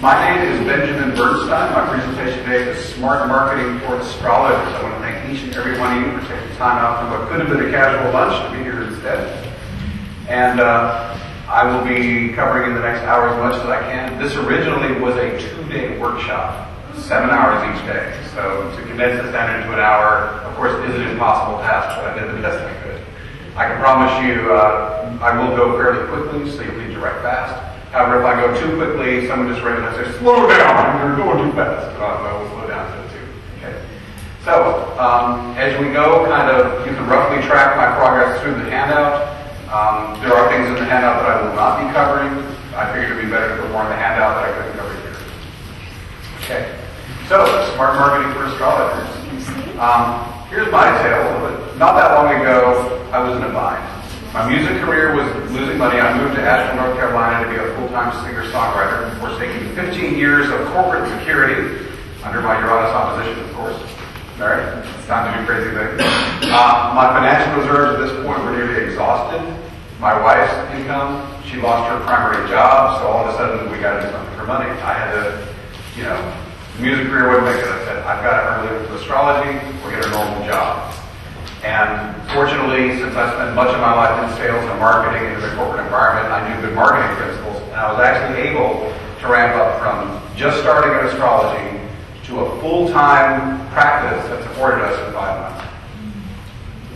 My name is Benjamin Bernstein. My presentation today is Smart Marketing for Astrologers. I want to thank each and every one of you for taking time out from what could have been a casual lunch to be here instead. And I will be covering in the next hour as much as I can. This originally was a 2-day workshop, 7 hours each day. So to condense this down into an hour, of course, is an impossible task, but I did the best I could. I can promise you I will go fairly quickly, so you'll need to write fast. However, if I go too quickly, someone just raised and says, slow down, you're going too fast. I will slow down to it too. Okay. So, as we go, you can roughly track my progress through the handout. There are things in the handout that I will not be covering. I figured it would be better to put more in the handout that I couldn't cover here. Okay. So, smart marketing for astrologers. Here's my tale. Not that long ago, I was in a bind. My music career was losing money. I moved to Asheville, North Carolina to be a full-time singer-songwriter before taking 15 years of corporate security under my Uranus opposition, of course. All right? It's time to do crazy things. My financial reserves at this point were nearly exhausted. My wife's income, she lost her primary job, so all of a sudden we got to do something for money. I had to, the music career wouldn't make it. I said, I've got to earn a living with astrology or get a normal job. And fortunately, since I spent much of my life in sales and marketing in the corporate environment, I knew good marketing principles, and I was actually able to ramp up from just starting in astrology to a full-time practice that supported us in 5 months.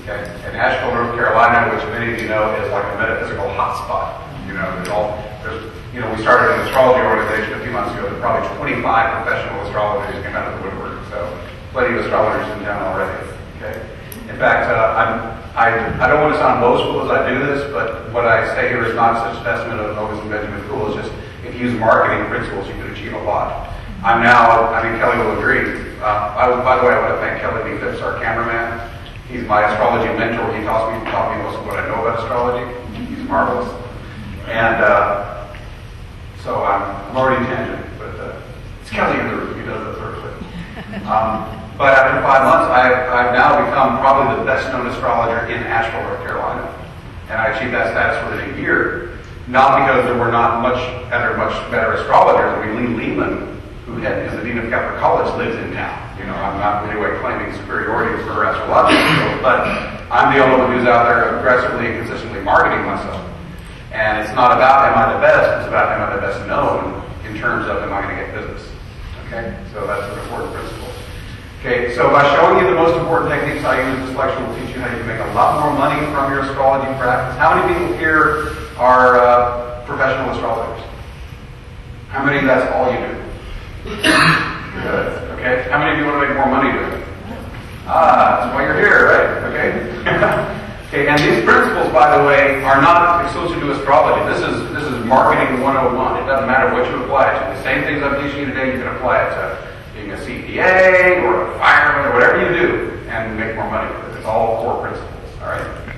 Okay? In Asheville, North Carolina, which many of you know is like a metaphysical hotspot. We started an astrology organization a few months ago. There's probably 25 professional astrologers came out of the woodwork, so plenty of astrologers in town already. Okay? In fact, I don't want to sound boastful as I do this, but what I say here is not such a testament of Moses and Benjamin Cool. It's just, if you use marketing principles, you can achieve a lot. Kelly will agree. By the way, I want to thank Kelly B. Phipps, our cameraman. He's my astrology mentor. He taught me most of what I know about astrology. He's marvelous. And so I'm already tangent, but it's Kelly in the room. He does that sort of thing. But after 5 months, I've now become probably the best-known astrologer in Asheville, North Carolina. And I achieved that status within a year, not because there were not much better astrologers. I mean, Lee Lehman, who is the dean of Catholic College, lives in town. I'm not in any way claiming superiority for her astrological skills, but I'm the only one who's out there aggressively and consistently marketing myself. And it's not about am I the best, it's about am I the best known in terms of am I going to get business. Okay? So that's an important principle. Okay, so by showing you the most important techniques I use in this lecture, will teach you how you can make a lot more money from your astrology practice. How many people here are professional astrologers? How many that's all you do? Good. Okay. How many of you want to make more money doing it? That's why you're here, right? Okay. Okay, and these principles, by the way, are not exclusive to astrology. This is marketing 101. It doesn't matter what you apply it to. The same things I'm teaching you today, you can apply it to being a CPA or a fireman or whatever you do and make more money with it. It's all core principles, all right?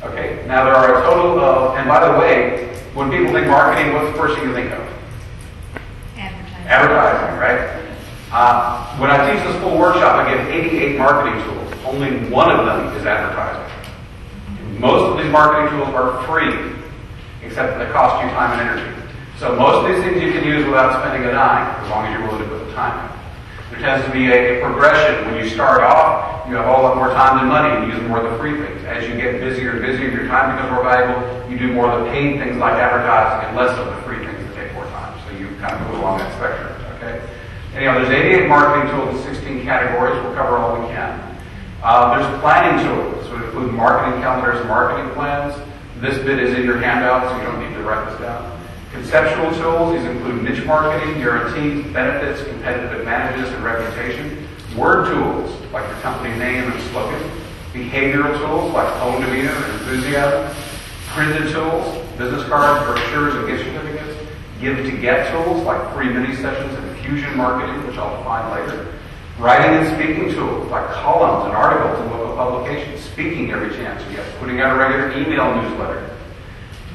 Okay, now there are a total of, and by the way, when people think marketing, what's the first thing you think of? Advertising, right? When I teach this full workshop, I give 88 marketing tools. Only one of them is advertising. Most of these marketing tools are free, except that they cost you time and energy. So most of these things you can use without spending a dime, as long as you're willing to put the time in. There tends to be a progression. When you start off, you have a whole lot more time than money and use more of the free things. As you get busier and busier, your time becomes more valuable. You do more of the paid things like advertising and less of the free things that take more time. So you kind of move along that spectrum. Okay. Anyhow, there's 88 marketing tools in 16 categories. We'll cover all we can. There's planning tools, which include marketing calendars and marketing plans. This bit is in your handout, so you don't need to write this down. Conceptual tools, these include niche marketing, guarantees, benefits, competitive advantages, and reputation. Word tools, like your company name and slogan. Behavioral tools, like tone, demeanor, and enthusiasm. Printed tools, business cards, brochures, and gift certificates. Give-to-get tools, like free mini-sessions and fusion marketing, which I'll define later. Writing and speaking tools, like columns and articles in local publications. Speaking every chance you get. Putting out a regular email newsletter.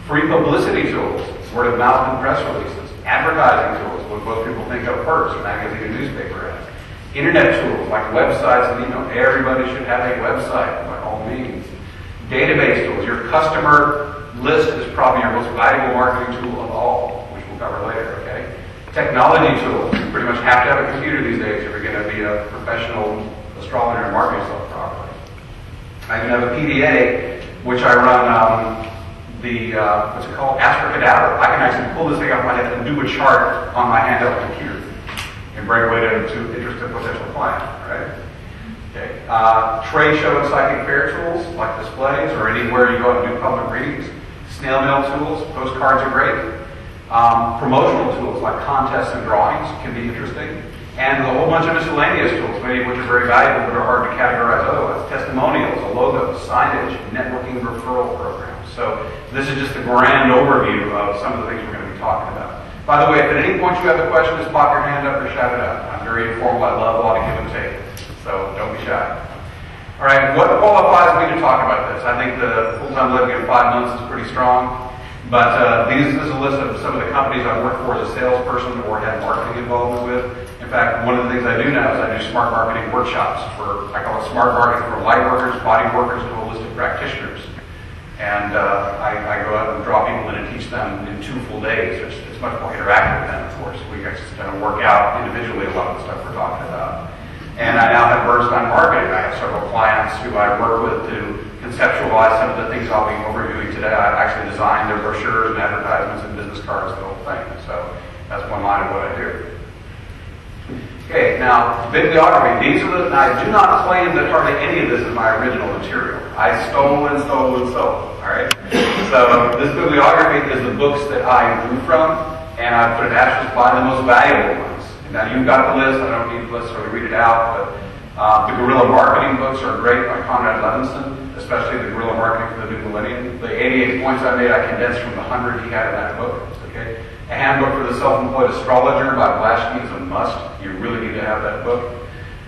Free publicity tools, word of mouth and press releases. Advertising tools, what most people think of first, a magazine and newspaper ads. Internet tools, like websites and email. Everybody should have a website, by all means. Database tools, your customer list is probably your most valuable marketing tool of all, which we'll cover later, okay? Technology tools. You pretty much have to have a computer these days if you're going to be a professional astrologer and market yourself properly. I can have a PDA, which I run what's it called? Astrocadaver. I can actually pull this thing off my head and do a chart on my handheld computer and bring it away to interested potential client, right? Okay. Trade show and psychic fair tools, like displays, or anywhere you go out and do public readings. Snail mail tools, postcards are great. Promotional tools like contests and drawings can be interesting. And a whole bunch of miscellaneous tools, many of which are very valuable but are hard to categorize otherwise. Testimonials, a logo, signage, networking referral programs. So this is just a grand overview of some of the things we're going to be talking about. By the way, if at any point you have a question, just pop your hand up or shout it out. I'm very informal. I love a lot of give and take. So don't be shy. All right, what qualifies me to talk about this? I think the full-time living in 5 months is pretty strong. But this is a list of some of the companies I've worked for as a salesperson or had marketing involvement with. In fact, one of the things I do now is I do smart marketing workshops I call it smart marketing for light workers, body workers, and holistic practitioners. And I go out and draw people in and teach them in 2 full days. It's much more interactive than, of course. We actually kind of work out individually a lot of the stuff we're talking about. And I now have Bernstein marketing. I have several clients who I work with to conceptualize some of the things I'll be overviewing today. I actually designed their brochures and advertisements and business cards, the whole thing. So that's one line of what I do. Okay, now, bibliography. I do not claim that hardly any of this is my original material. I stole and stole and stole, all right? So this bibliography is the books that I drew from, and I put an asterisk by the most valuable ones. Now, you've got the list. I don't need the list so we read it out, but the guerrilla marketing books are great by Conrad Levinson, especially the guerrilla marketing for the new millennium. The 88 points I made, I condensed from the 100 he had in that book, okay? A handbook for the self-employed astrologer by Bernstein is a must. You really need to have that book.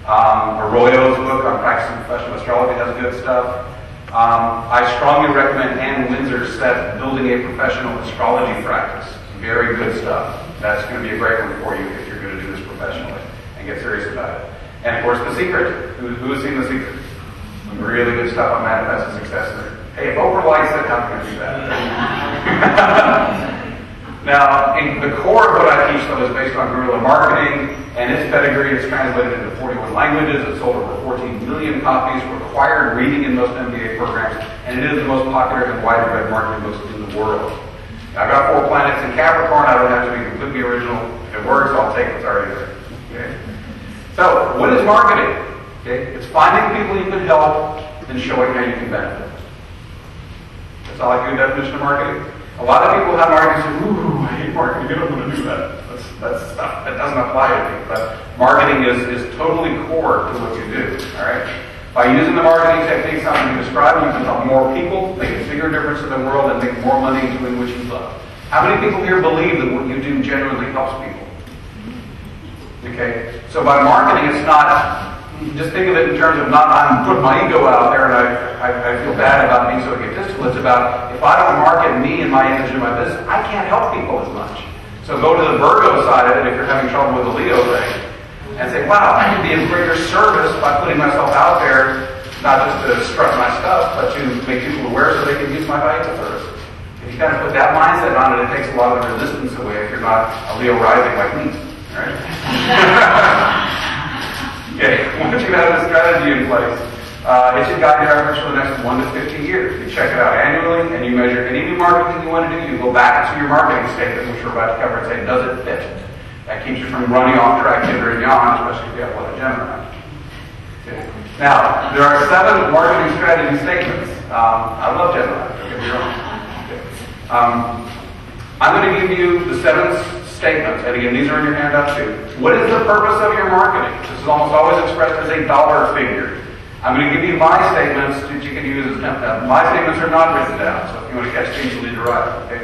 Arroyo's book on practicing professional astrology has good stuff. I strongly recommend Ann Windsor's set, Building a Professional Astrology Practice. Very good stuff. That's going to be a great one for you if you're going to do this professionally and get serious about it. And of course, The Secret. Who has seen The Secret? Some really good stuff on manifesting success. Hey, if Oprah likes it, how can I do that? Now, in the core of what I teach, though, is based on guerrilla marketing, and its pedigree is translated into 41 languages. It's sold over 14 million copies, required reading in most MBA programs, and it is the most popular and widely read marketing book in the world. Now, I've got 4 planets in Capricorn. I don't have to be completely original. If it works, I'll take what's already there. Okay? So, what is marketing? Okay? It's finding people you can help and showing how you can benefit. That's all I do definition of marketing. A lot of people have marketing and say, ooh, I hate marketing, I don't want to do that. That's stuff that doesn't apply to me. But marketing is totally core to what you do. Alright? By using the marketing techniques I'm going to describe, you can help more people, make a bigger difference in the world, and make more money doing what you love. How many people here believe that what you do genuinely helps people? Okay? So by marketing, it's not, just think of it in terms of not I'm putting my ego out there and I feel bad about being so egotistical. It's about if I don't market me and my image and my business, I can't help people as much. So go to the Virgo side of it if you're having trouble with the Leo thing and say, wow, I can be of greater service by putting myself out there, not just to strut my stuff, but to make people aware so they can use my valuable service. If you kind of put that mindset on it, it takes a lot of the resistance away if you're not a Leo rising like me. Right? Okay, once you have the strategy in place, it should guide your efforts for the next 1 to 15 years. You check it out annually, and you measure any new marketing you want to do. You go back to your marketing statement, which we're about to cover, and say, does it fit? That keeps you from running off track, hinder, and yawn, especially if you have a lot of Gemini. Okay. Now, there are 7 marketing strategy statements. I love Gemini, don't get me wrong. Okay. I'm going to give you the 7 statements, and again, these are in your handout too. What is the purpose of your marketing? This is almost always expressed as a dollar figure. I'm going to give you my statements that you can use as template. My statements are not written down, so if you want to catch things, you'll need to write them. Okay?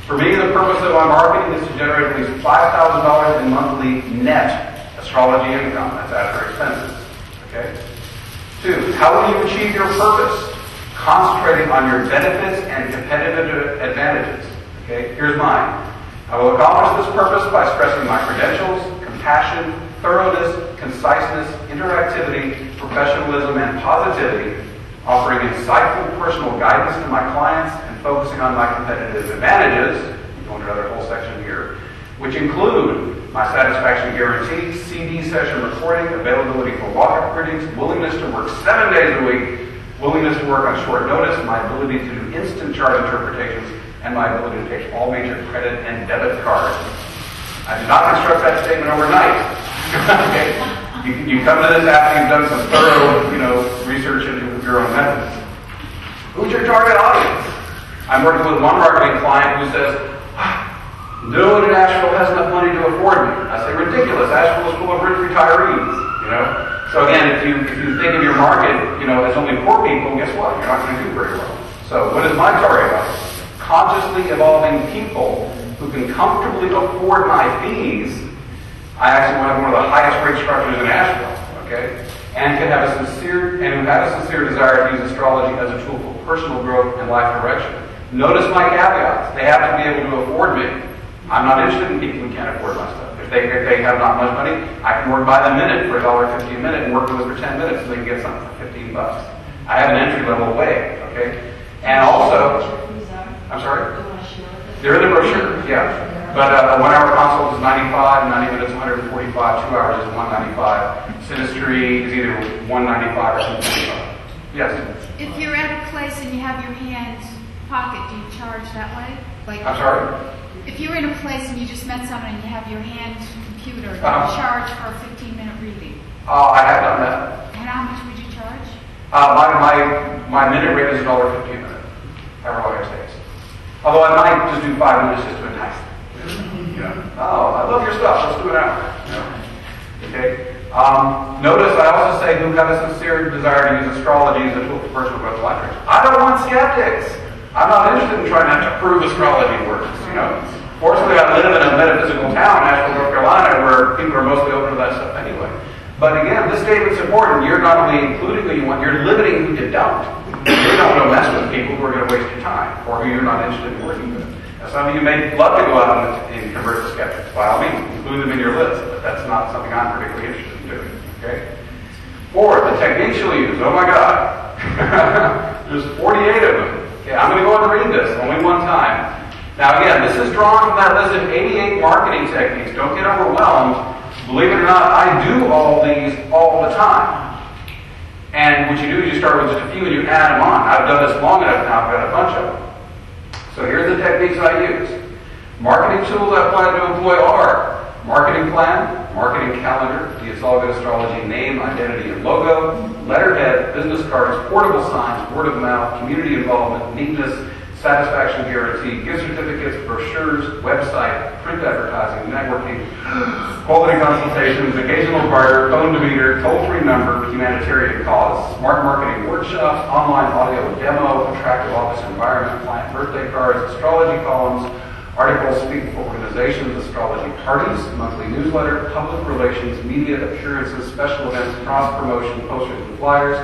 For me, the purpose of my marketing is to generate at least $5,000 in monthly net astrology income. That's after expenses. Okay? 2, how will you achieve your purpose? Concentrating on your benefits and competitive advantages. Okay? Here's mine. I will accomplish this purpose by stressing my credentials, compassion, thoroughness, conciseness, interactivity, professionalism, and positivity, offering insightful personal guidance to my clients and focusing on my competitive advantages, go into another whole section here, which include my satisfaction guarantee, CD session recording, availability for walk-up readings, willingness to work 7 days a week, willingness to work on short notice, my ability to do instant chart interpretations, and my ability to take all major credit and debit cards. I did not construct that statement overnight. Okay? You come to this after you've done some thorough, research into your own methods. Who's your target audience? I'm working with one marketing client who says, no one in Asheville has enough money to afford me. I say, ridiculous. Asheville is full of rich retirees, So again, if you think of your market, as only poor people, guess what? You're not going to do very well. So what is my target audience? Consciously evolving people who can comfortably afford my fees. I actually want to have one of the highest rate structures in Asheville, okay? And who have a sincere desire to use astrology as a tool for personal growth and life direction. Notice my caveats. They have to be able to afford me. I'm not interested in people who can't afford my stuff. If they have not much money, I can work by the minute for $1.50 a minute and work with them for 10 minutes so they can get something for $15. I have an entry-level way, okay? And also, I'm sorry? They're in the brochure, yeah. But a 1 hour consult is 95, 90 minutes 145, 2 hours is 195. Synastry is either 195 or 225. Yes? If you're at a place and you have your hand pocket, do you charge that way? I'm sorry? If you're in a place and you just met someone and you have your hand computer, do you charge for a 15-minute reading? I have done that. And how much would you charge? My minute rate is $1.50 a minute, however long it takes. Although I might just do 5 minutes just to entice them. Oh, I love your stuff. Let's do an hour. Okay. Notice I also say who have a sincere desire to use astrology as a tool for personal growth and life direction. I don't want skeptics. I'm not interested in trying to prove astrology works. Fortunately, I live in a metaphysical town, Asheville, North Carolina, where people are mostly open to that stuff anyway. But again, this statement's important. You're not only including who you want, you're limiting who you don't. You don't want to mess with people who are going to waste your time or who you're not interested in working with. Now, some of you may love to go out and convert to skeptics. By all means, include them in your list, but that's not something I'm particularly interested in doing. Okay? 4, the techniques you'll use. Oh my God. There's 48 of them. Okay, I'm going to go on and read this only one time. Now again, this is drawn from that list of 88 marketing techniques. Don't get overwhelmed. Believe it or not, I do all these all the time. And what you do is you start with just a few and you add them on. I've done this long enough now, I've got a bunch of them. So here's the techniques I use. Marketing tools I plan to employ are marketing plan, marketing calendar, the It's All Good Astrology name, identity, and logo, letterhead, business cards, portable signs, word of mouth, community involvement, neatness, satisfaction guarantee, gift certificates, brochures, website, print advertising, networking, quality consultations, occasional barter, phone to meter, toll-free number, humanitarian cause, smart marketing workshops, online audio demo, attractive office environment, client birthday cards, astrology columns, articles speaking for organizations, astrology parties, monthly newsletter, public relations, media appearances, special events, cross-promotion, posters and flyers,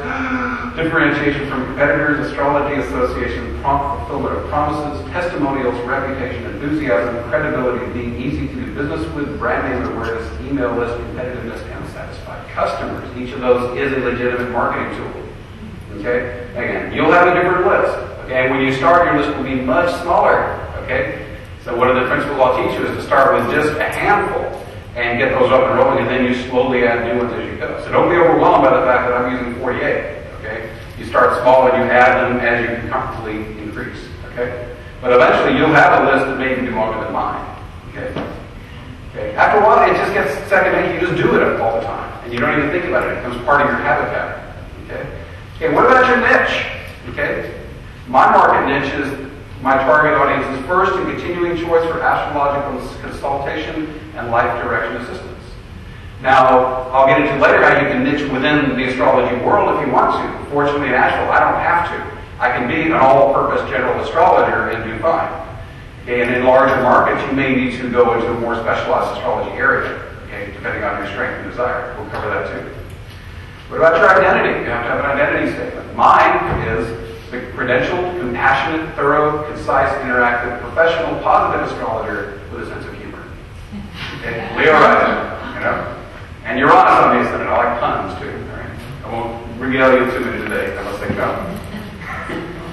differentiation from competitors, astrology association, prompt fulfillment of promises, testimonials, reputation, enthusiasm, credibility, being easy to do business with, brand name awareness, email list, competitiveness, and satisfied customers. Each of those is a legitimate marketing tool. Okay? Again, you'll have a different list. Okay? When you start, your list will be much smaller. Okay? So one of the principles I'll teach you is to start with just a handful and get those up and rolling, and then you slowly add new ones as you go. So don't be overwhelmed by the fact that I'm using 48. Okay? You start small and you add them as you can comfortably increase. Okay? But eventually you'll have a list that may even be longer than mine. Okay? Okay? After a while, it just gets second nature. You just do it all the time, and you don't even think about it. It becomes part of your habitat. Okay? Okay. What about your niche? Okay? My market niche is. My target audience is first and continuing choice for astrological consultation and life direction assistance. Now, I'll get into later how you can niche within the astrology world if you want to. Fortunately, in Asheville, I don't have to. I can be an all-purpose general astrologer and do fine. Okay, and in larger markets, you may need to go into a more specialized astrology area, okay, depending on your strength and desire. We'll cover that too. What about your identity? You have to have an identity statement. Mine is the credentialed, compassionate, thorough, concise, interactive, professional, positive astrologer with a sense of humor. Okay? Leo rising, And you're honest on these things. I like puns too. All right? I won't regale you too many today unless they come.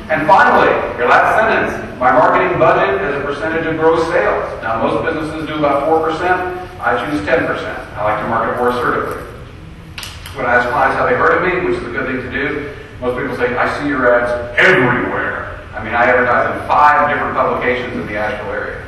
And finally, your last sentence. My marketing budget is a percentage of gross sales. Now, most businesses do about 4%. I choose 10%. I like to market more assertively. When I ask clients how they heard of me, which is a good thing to do, most people say, I see your ads everywhere. I mean, I advertise in 5 different publications in the Asheville area.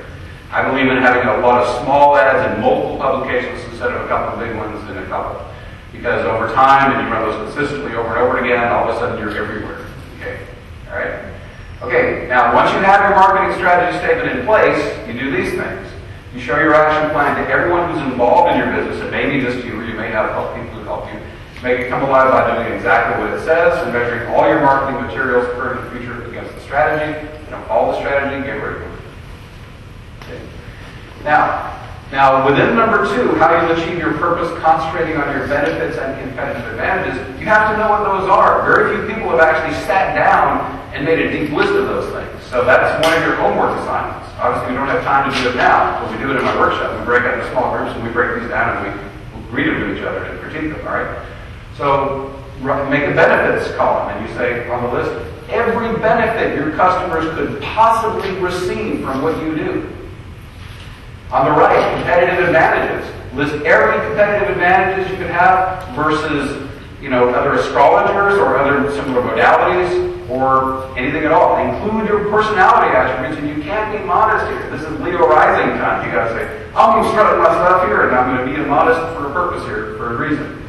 I believe in having a lot of small ads in multiple publications instead of a couple of big ones in a couple. Because over time, and you run those consistently over and over again, all of a sudden you're everywhere. Okay? All right? Okay, now once you have your marketing strategy statement in place, you do these things. You show your action plan to everyone who's involved in your business. It may be just you, or you may have help people who help you. Make it come alive by doing exactly what it says and measuring all your marketing materials current and future against the strategy. You know, all the strategy, get rid of it. Okay. Now, within number 2, how you achieve your purpose, concentrating on your benefits and competitive advantages, you have to know what those are. Very few people have actually sat down and made a deep list of those things. So that's one of your homework assignments. Obviously, we don't have time to do it now, but we do it in my workshop. We break it into small groups and we break these down and we read them to each other and critique them, all right? So make a benefits column and you say on the list, every benefit your customers could possibly receive from what you do. On the right, competitive advantages. List every competitive advantages you could have versus, other astrologers or other similar modalities or anything at all. Include your personality attributes, and you can't be modest here. This is Leo rising time. You got to say, I'm constructing my stuff here, and I'm going to be modest for a purpose here, for a reason.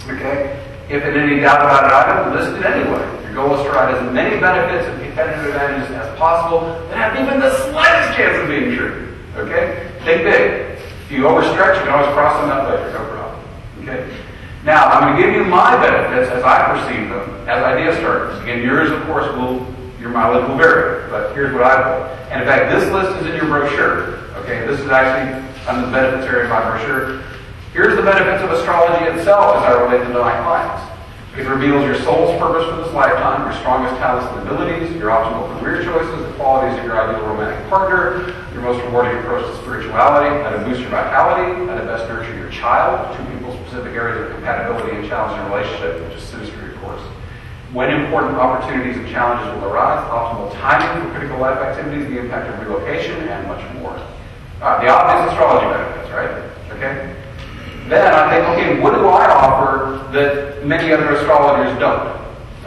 Okay? If in any doubt about it, item, list it anyway. Your goal is to write as many benefits and competitive advantages as possible that have even the slightest chance of being true. Okay? Think big. If you overstretch, you can always cross them out later. No problem. Okay? Now, I'm going to give you my benefits as I perceive them as idea starters. Again, yours, of course, your mileage will vary, but here's what I put. And in fact, this list is in your brochure. Okay? This is actually on the benefits area of my brochure. Here's the benefits of astrology itself as I relate to my clients. It reveals your soul's purpose for this lifetime, your strongest talents and abilities, your optimal career choices, the qualities of your ideal romantic partner, your most rewarding approach to spirituality, how to boost your vitality, how to best nurture your child, 2 people-specific areas of compatibility and challenging relationship, which is synastry, of course. When important opportunities and challenges will arise, optimal timing for critical life activities, the impact of relocation, and much more. The obvious astrology benefits, right? Okay? Then I think, okay, what do I offer that many other astrologers don't?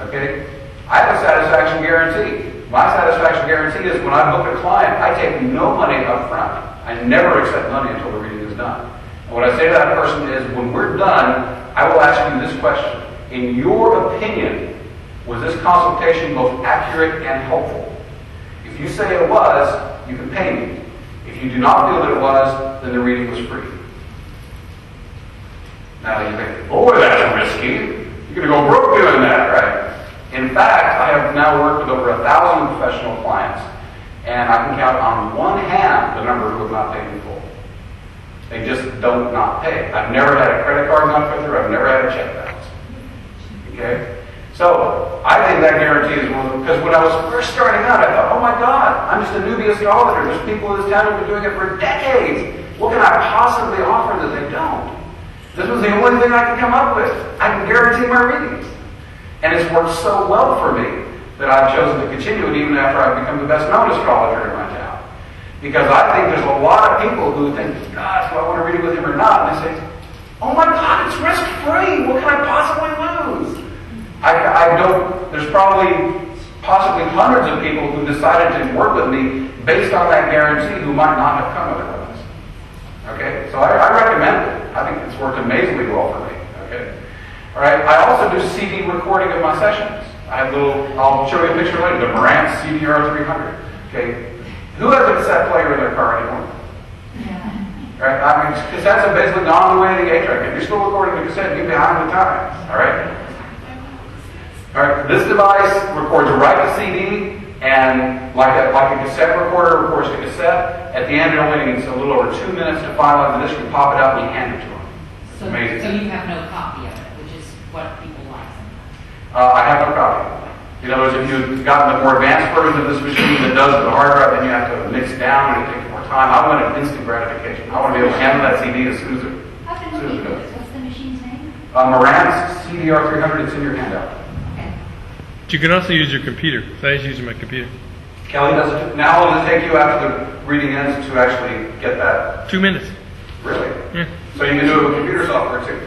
Okay? I have a satisfaction guarantee. My satisfaction guarantee is when I book a client, I take no money up front. I never accept money until the reading is done. And what I say to that person is, when we're done, I will ask you this question. In your opinion, was this consultation both accurate and helpful? If you say it was, you can pay me. If you do not feel that it was, then the reading was free. Now you think, boy, that's risky. You're going to go broke doing that, right? In fact, I have now worked with over 1,000 professional clients, and I can count on one hand the number who have not paid in full. They just don't not pay. I've never had a credit card not go through. I've never had a check bounce. Okay? So, I think that guarantee is one, because when I was first starting out, I thought, oh my God, I'm just a newbie astrologer. There's people in this town who've been doing it for decades. What can I possibly offer that they don't? This was the only thing I could come up with. I can guarantee my readings. And it's worked so well for me that I've chosen to continue it even after I've become the best known astrologer in my town. Because I think there's a lot of people who think, gosh, do I want to read it with him or not? And they say, oh my God, it's risk-free. What can I possibly lose? I don't, there's possibly hundreds of people who decided to work with me based on that guarantee who might not have come otherwise. Okay, so I recommend it. I think it's worked amazingly well for me. Okay, all right. I also do CD recording of my sessions. I'll show you a picture later. The Marantz CDR 300. Okay, who has a cassette player in their car anymore? Yeah. Right. I mean, cassettes have basically gone the way of the 8-track. If you're still recording the cassette, you're behind the times. All right. All right. This device records right to CD. And like a cassette recorder records to cassette, at the end it only needs a little over 2 minutes to finalize the disc. You pop it out and you hand it to them. So, amazing. So you have no copy of it, which is what people like. I have no copy. In other words, if you've gotten the more advanced version of this machine that does the hard drive, then you have to mix down and it takes more time. I want an instant gratification. I want to be able to handle that CD as soon as it goes. How can we do this? What's the machine's name? Marantz CDR 300. It's in your handout. You can also use your computer. So I was using my computer. Kelly does it. Now how long does it take you after the reading ends to actually get that? 2 minutes. Really? Yeah. So you can do it with computer software too.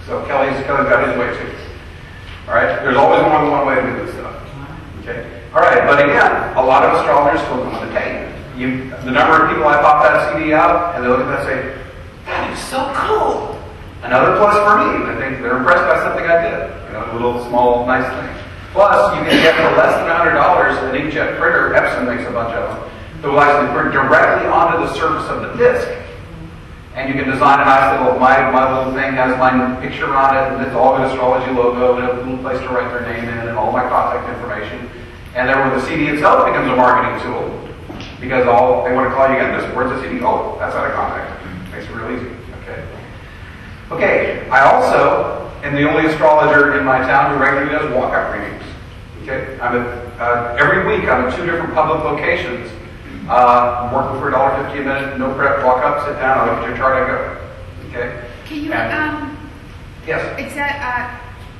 So Kelly's got his way too. All right? There's always more than one way to do this stuff. Okay? All right, but again, a lot of astrologers still go on the tape. The number of people I pop that CD out, and they look at that and say, that is so cool. Another plus for me. I think they're impressed by something I did. A little small, nice thing. Plus, you can get for less than $100 an inkjet printer. Epson makes a bunch of them. That will actually print directly onto the surface of the disc. And you can design a nice little, my little thing has my picture on it, and it's all an astrology logo, and a little place to write their name in, and all my contact information. And then with the CD itself, it becomes a marketing tool. Because they want to call you again. Where's the CD? Oh, that's how to contact them. Makes it real easy. Okay. I also am the only astrologer in my town who regularly does walk-up readings. Okay. Every week I'm at 2 different public locations. I'm working for $1.50 a minute. No prep. Walk up, sit down. I look at your chart. I go. Okay. Can you yes.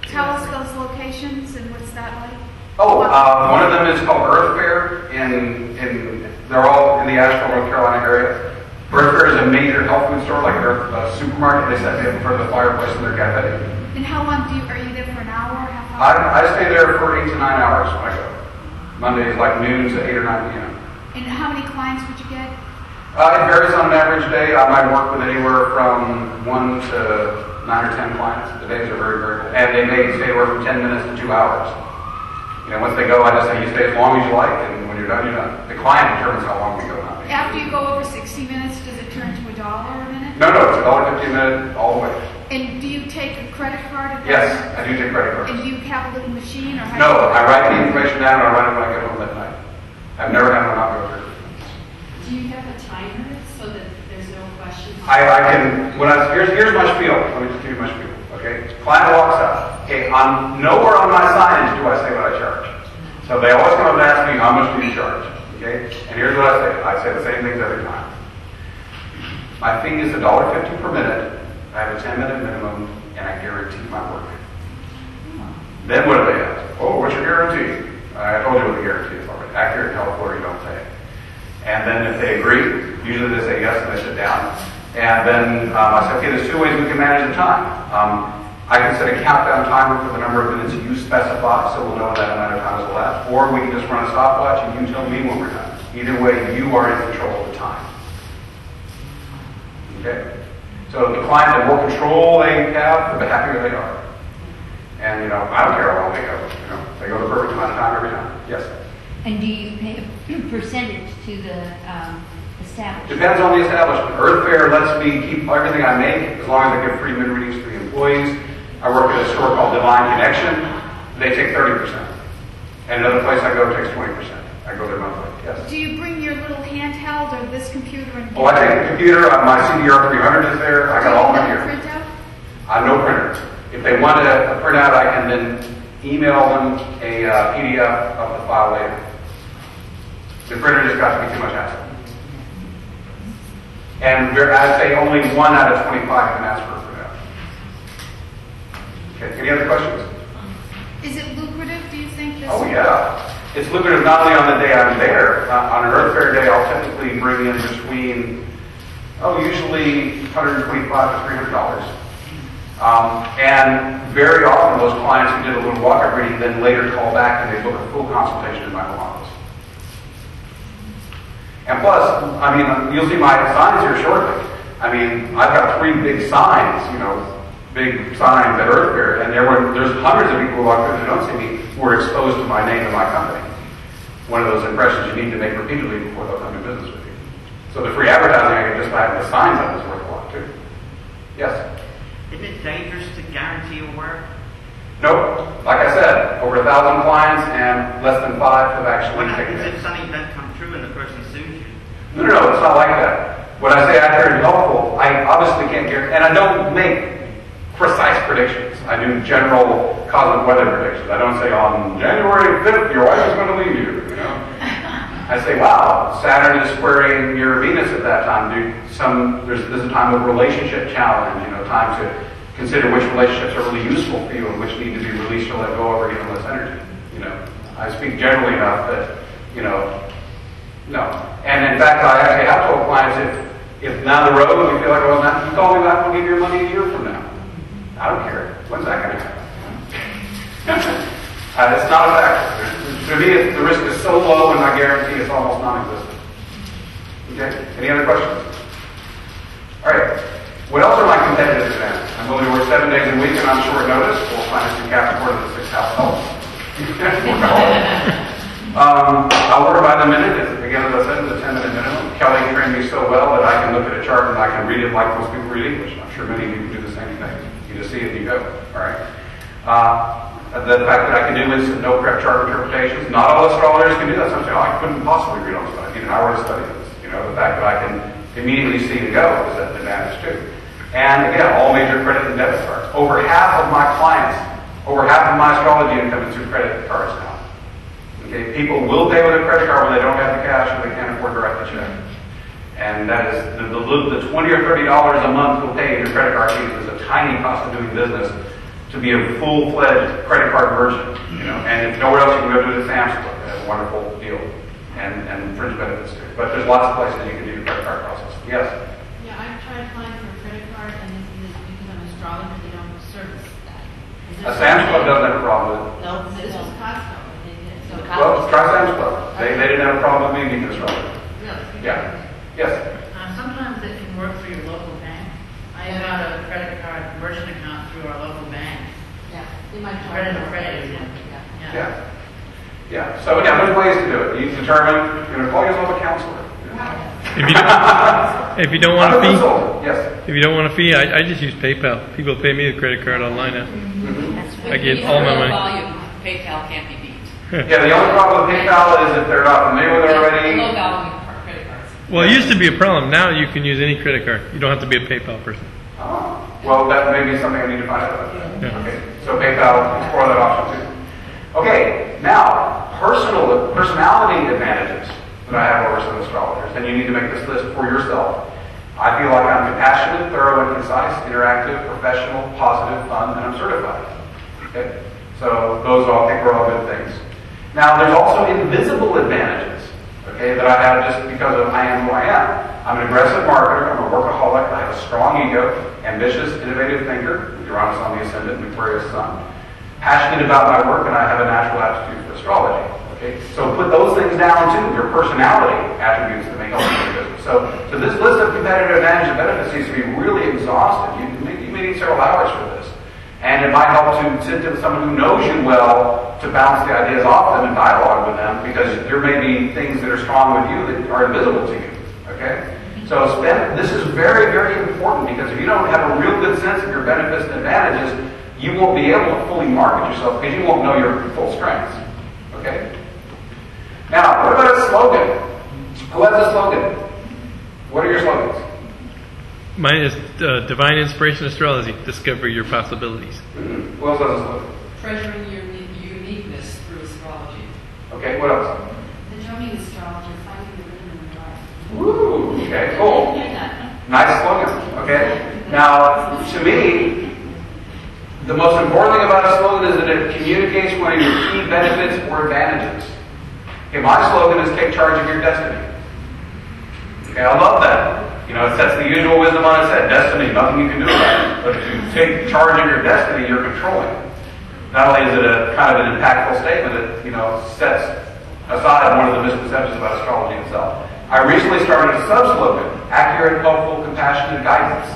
Tell us those locations and what's that like? One of them is called Earth Fair they're all in the Asheville, North Carolina area. Earth Fair is a major health food store, like a supermarket. They set me up in front of the fireplace in their cafe. And how long are you there for an hour? Half hour? I stay there for 8 to 9 hours when I go. Monday is like noon to 8 or 9 p.m. And how many clients would you get? It varies on an average day. I might work with anywhere from 1 to 9 or 10 clients. The days are very, very cool. And they may stay anywhere from 10 minutes to 2 hours. Once they go, I just say, you stay as long as you like, and when you're done, you're done. The client determines how long we go. After you go over 60 minutes, does it turn to $1 a minute? No, it's $1.50 a minute all the way. And do you take a credit card? Yes, I do take credit cards. And do you have a little machine? Or No, I write the information down and I write it when I get home that night. I've never had one not go through. Do you have a timer so that there's no questions? I can, here's my spiel. Let me just give you my spiel, okay? Client walks up. Okay, nowhere on my signage do I say what I charge. So they always come up and ask me, how much do you charge? Okay? And here's what I say. I say the same things every time. My fee is $1.50 per minute. I have a 10-minute minimum, and I guarantee my work. Then what do they ask? Oh, what's your guarantee? I told you what the guarantee is already. Accurate, helpful, or you don't pay. And then if they agree, usually they say yes, and they sit down. And then I say, okay, there's 2 ways we can manage the time. I can set a countdown timer for the number of minutes you specify, so we'll know when that amount of time is left. Or we can just run a stopwatch and you tell me when we're done. Either way, you are in control of the time. Okay? So the client, the more control they have, the happier they are. And, I don't care how long they go. They go the perfect amount of time every time. Yes? And do you pay a percentage to the establishment? Depends on the establishment. Earth Fair lets me keep everything I make as long as I give free mid readings to the employees. I work at a store called Divine Connection. They take 30%. And another place I go takes 20%. I go there monthly. Yes. Do you bring your little handheld or this computer and? I take the computer. My CDR 300 is there. I got all my gear. No printer. If they want a printout, I can then email them a PDF of the file later. The printer just got to be too much hassle. And I'd say only 1 out of 25 can ask for a printout. Okay, any other questions? Is it lucrative, do you think? Oh, yeah. It's lucrative not only on the day I'm there. On an Earth Fair day, I'll typically bring in between, usually $125 to $300. And very often those clients who did a little walk-up reading then later call back and they book a full consultation in my home office. And plus, you'll see my signs here shortly. I've got 3 big signs, big signs at Earth Fair, and there's hundreds of people who walk through that don't see me who are exposed to my name and my company. One of those impressions you need to make repeatedly before they'll come to business with you. So the free advertising I get just by having the signs up is worth a lot too. Yes? Is it dangerous to guarantee your work? Nope. Like I said, over 1,000 clients and less than 5 have actually What taken happens it. if something doesn't come true and the person sues you? No, it's not like that. When I say accurate and helpful, I obviously can't guarantee, and I don't make precise predictions. I do general cosmic weather predictions. I don't say on January 5th your wife is going to leave you. I say, wow, Saturn is squaring your Venus at that time. There's a time of relationship challenge, time to consider which relationships are really useful for you and which need to be released or let go of or given less energy. I speak generally enough that, no. And in fact, I actually have told clients If down the road you feel like, well, not, you call me back, we'll give you your money a year from now. I don't care. When's that going to happen? It's not a factor. To me, the risk is so low, and I guarantee it's almost non-existent. Okay? Any other questions? All right. What else are my competitive advantages? I'm willing to work 7 days a week and on short notice. We'll find us in Capricorn of the 6th house helps. I'll work by the minute. Again, as I said, it's a 10-minute minimum. Kelly trained me so well that I can look at a chart and I can read it like most people read English. I'm sure many of you can do the same thing. You just see it and you go. All right. The fact that I can do instant no prep chart interpretations. Not all astrologers can do that. Some say, I couldn't possibly read on this. I need an hour to study this. The fact that I can immediately see and go is an advantage too. And again, all major credit and debit cards. Over half of my clients, over half of my astrology income is through credit cards now. Okay, people will pay with a credit card when they don't have the cash or they can't afford to write the check. And that is the $20 or $30 a month you'll pay in your credit card fees is a tiny cost of doing business to be a full-fledged credit card merchant. And if nowhere else you can go do it at Sam's Club. They have a wonderful deal and fringe benefits too. But there's lots of places you can do the credit card process. Yes. Yeah, I've tried applying for a credit card, and because I'm an astrologer, they don't service that. A Sam's Club doesn't have a problem with it. No, this was Costco. They did. So Well, try Sam's Club. They didn't have a problem with me being an astrologer. really? Yeah. Yes. Sometimes it can work through your local bank. I got a credit card merchant account through our local bank. Yeah. They might try. Credit or credit, Yeah. Yeah. So yeah, there's ways to do it. You determine, call yourself a counselor. If you don't want a fee, Yes. if you don't want a fee, I just use PayPal. People pay me the credit card online now. I get all my money. Volume, PayPal can't be beat. Yeah, the only problem with PayPal is if they're not familiar with it already. Low volume credit cards. Well, it used to be a problem. Now you can use any credit card. You don't have to be a PayPal person. Oh, well, that may be something I need to find out about. Yeah. Okay, so PayPal, explore that option too. Okay, now, personality advantages that I have over some astrologers, and you need to make this list for yourself. I feel like I'm compassionate, thorough, and concise, interactive, professional, positive, fun, and I'm certified. Okay, so those I think are all good things. Now, there's also invisible advantages, okay, that I have just because of I am who I am. I'm an aggressive marketer, I'm a workaholic, I have a strong ego, ambitious, innovative thinker, Uranus on the ascendant, and Aquarius sun. Passionate about my work, and I have a natural aptitude for astrology. Okay, so put those things down too. Your personality attributes that make up your business. So this list of competitive advantages and benefits needs to be really exhaustive. You may need several hours for this, and it might help to sit with someone who knows you well to bounce the ideas off them and dialogue with them, because there may be things that are strong with you that are invisible to you. Okay, so this is very, very important, because if you don't have a real good sense of your benefits and advantages, you won't be able to fully market yourself because you won't know your full strengths. Okay? Now, what about a slogan? Who has a slogan? What are your slogans? Mine is Divine Inspiration Astrology. Discover your possibilities. Mm-hmm. Who else has a slogan? Treasuring your uniqueness through astrology. Okay, what else? The Joni astrologer, finding the rhythm in the life. Woo! Okay, cool. Nice slogan. Okay? Now, to me, the most important thing about a slogan is that it communicates one of your key benefits or advantages. Okay, my slogan is take charge of your destiny. Okay, I love that. It sets the usual wisdom on its head. Destiny, nothing you can do about it. But if you take charge of your destiny, you're controlling it. Not only is it a kind of an impactful statement, it sets aside one of the misconceptions about astrology itself. I recently started a sub-slogan, accurate, helpful, compassionate guidance.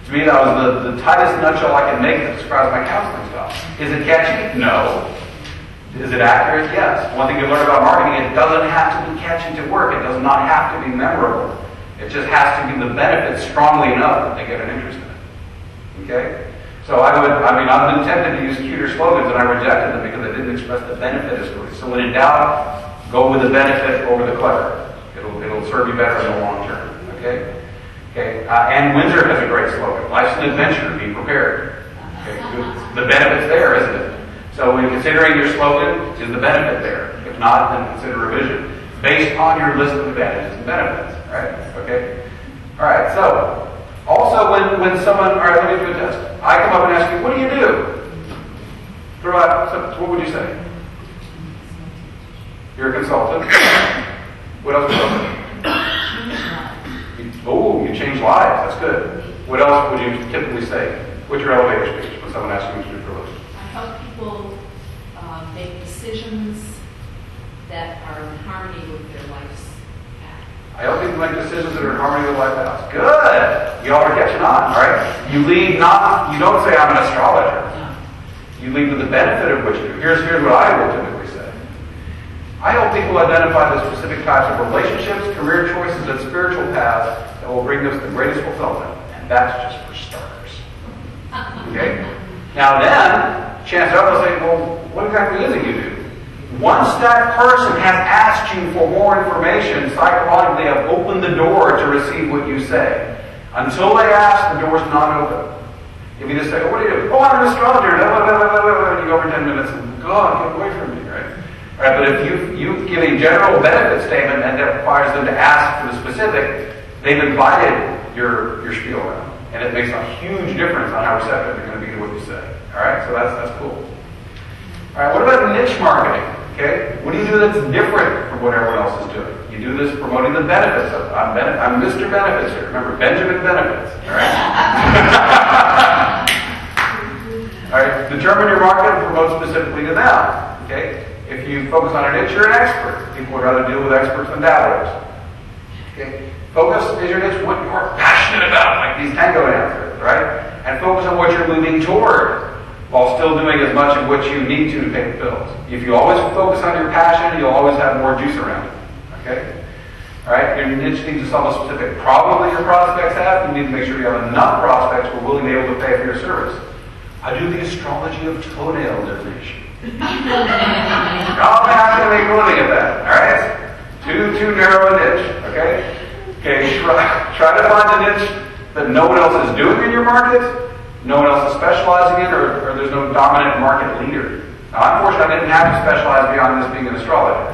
To me, that was the tightest nutshell I can make that describes my counseling style. Is it catchy? No. Is it accurate? Yes. One thing you learn about marketing, it doesn't have to be catchy to work. It does not have to be memorable. It just has to give the benefits strongly enough that they get an interest in it. Okay? So I've been tempted to use cuter slogans, and I rejected them because they didn't express the benefit as clearly. So when in doubt, go with the benefit over the clever. It'll serve you better in the long term. Okay? Okay, Ann Windsor has a great slogan. Life's an adventure, be prepared. Okay, the benefit's there, isn't it? So when considering your slogan, is the benefit there? If not, then consider revision based on your list of advantages and benefits. Right? Okay? Alright, so also when someone, alright, let me do a test. I come up and ask you, what do you do? Throw out, so what would you say? You're a consultant. What else would you say? Oh, you changed lives. That's good. What else would you typically say? What's your elevator speech when someone asks you what to do for a living? I help people make decisions that are in harmony with their life's path. I help people make decisions that are in harmony with life paths. Good. You all are catching on, all right? You lead not, you don't say I'm an astrologer. You lead with the benefit of what you do. Here's what I will typically say. I help people identify the specific types of relationships, career choices, and spiritual paths that will bring us the greatest fulfillment. And that's just for starters. Okay? Now then, chances are they'll say, well, what exactly is it you do? Once that person has asked you for more information, psychologically have opened the door to receive what you say. Until they ask, the door's not open. If you just say, what do you do? Oh, I'm an astrologer. And you go for 10 minutes and, God, get away from me, right? All right, but if you give a general benefit statement and that requires them to ask for the specific, they've invited your spiel around. And it makes a huge difference on how receptive they're going to be to what you say. All right, so that's cool. All right, what about niche marketing? Okay, what do you do that's different from what everyone else is doing? You do this promoting the benefits of it. I'm Mr. Benefits here. Remember, Benjamin Benefits. All right. All right. Determine your market and promote specifically to them. Okay. If you focus on a niche, you're an expert. People would rather deal with experts than dabblers. Okay. Focus is your niche what you're passionate about, like these tango dancers, right? And focus on what you're moving toward, while still doing as much of what you need to pay the bills. If you always focus on your passion, you'll always have more juice around it. Okay? Alright? Your niche needs to solve a specific problem that your prospects have. You need to make sure you have enough prospects who are willing to be able to pay for your service. I do the astrology of toenail divination. Oh, I'm going to make a living at that. Alright? Too narrow a niche. Okay? Okay, try to find a niche that no one else is doing in your market. No one else is specializing in, or there's no dominant market leader. Now, unfortunately, I didn't have to specialize beyond this being an astrologer.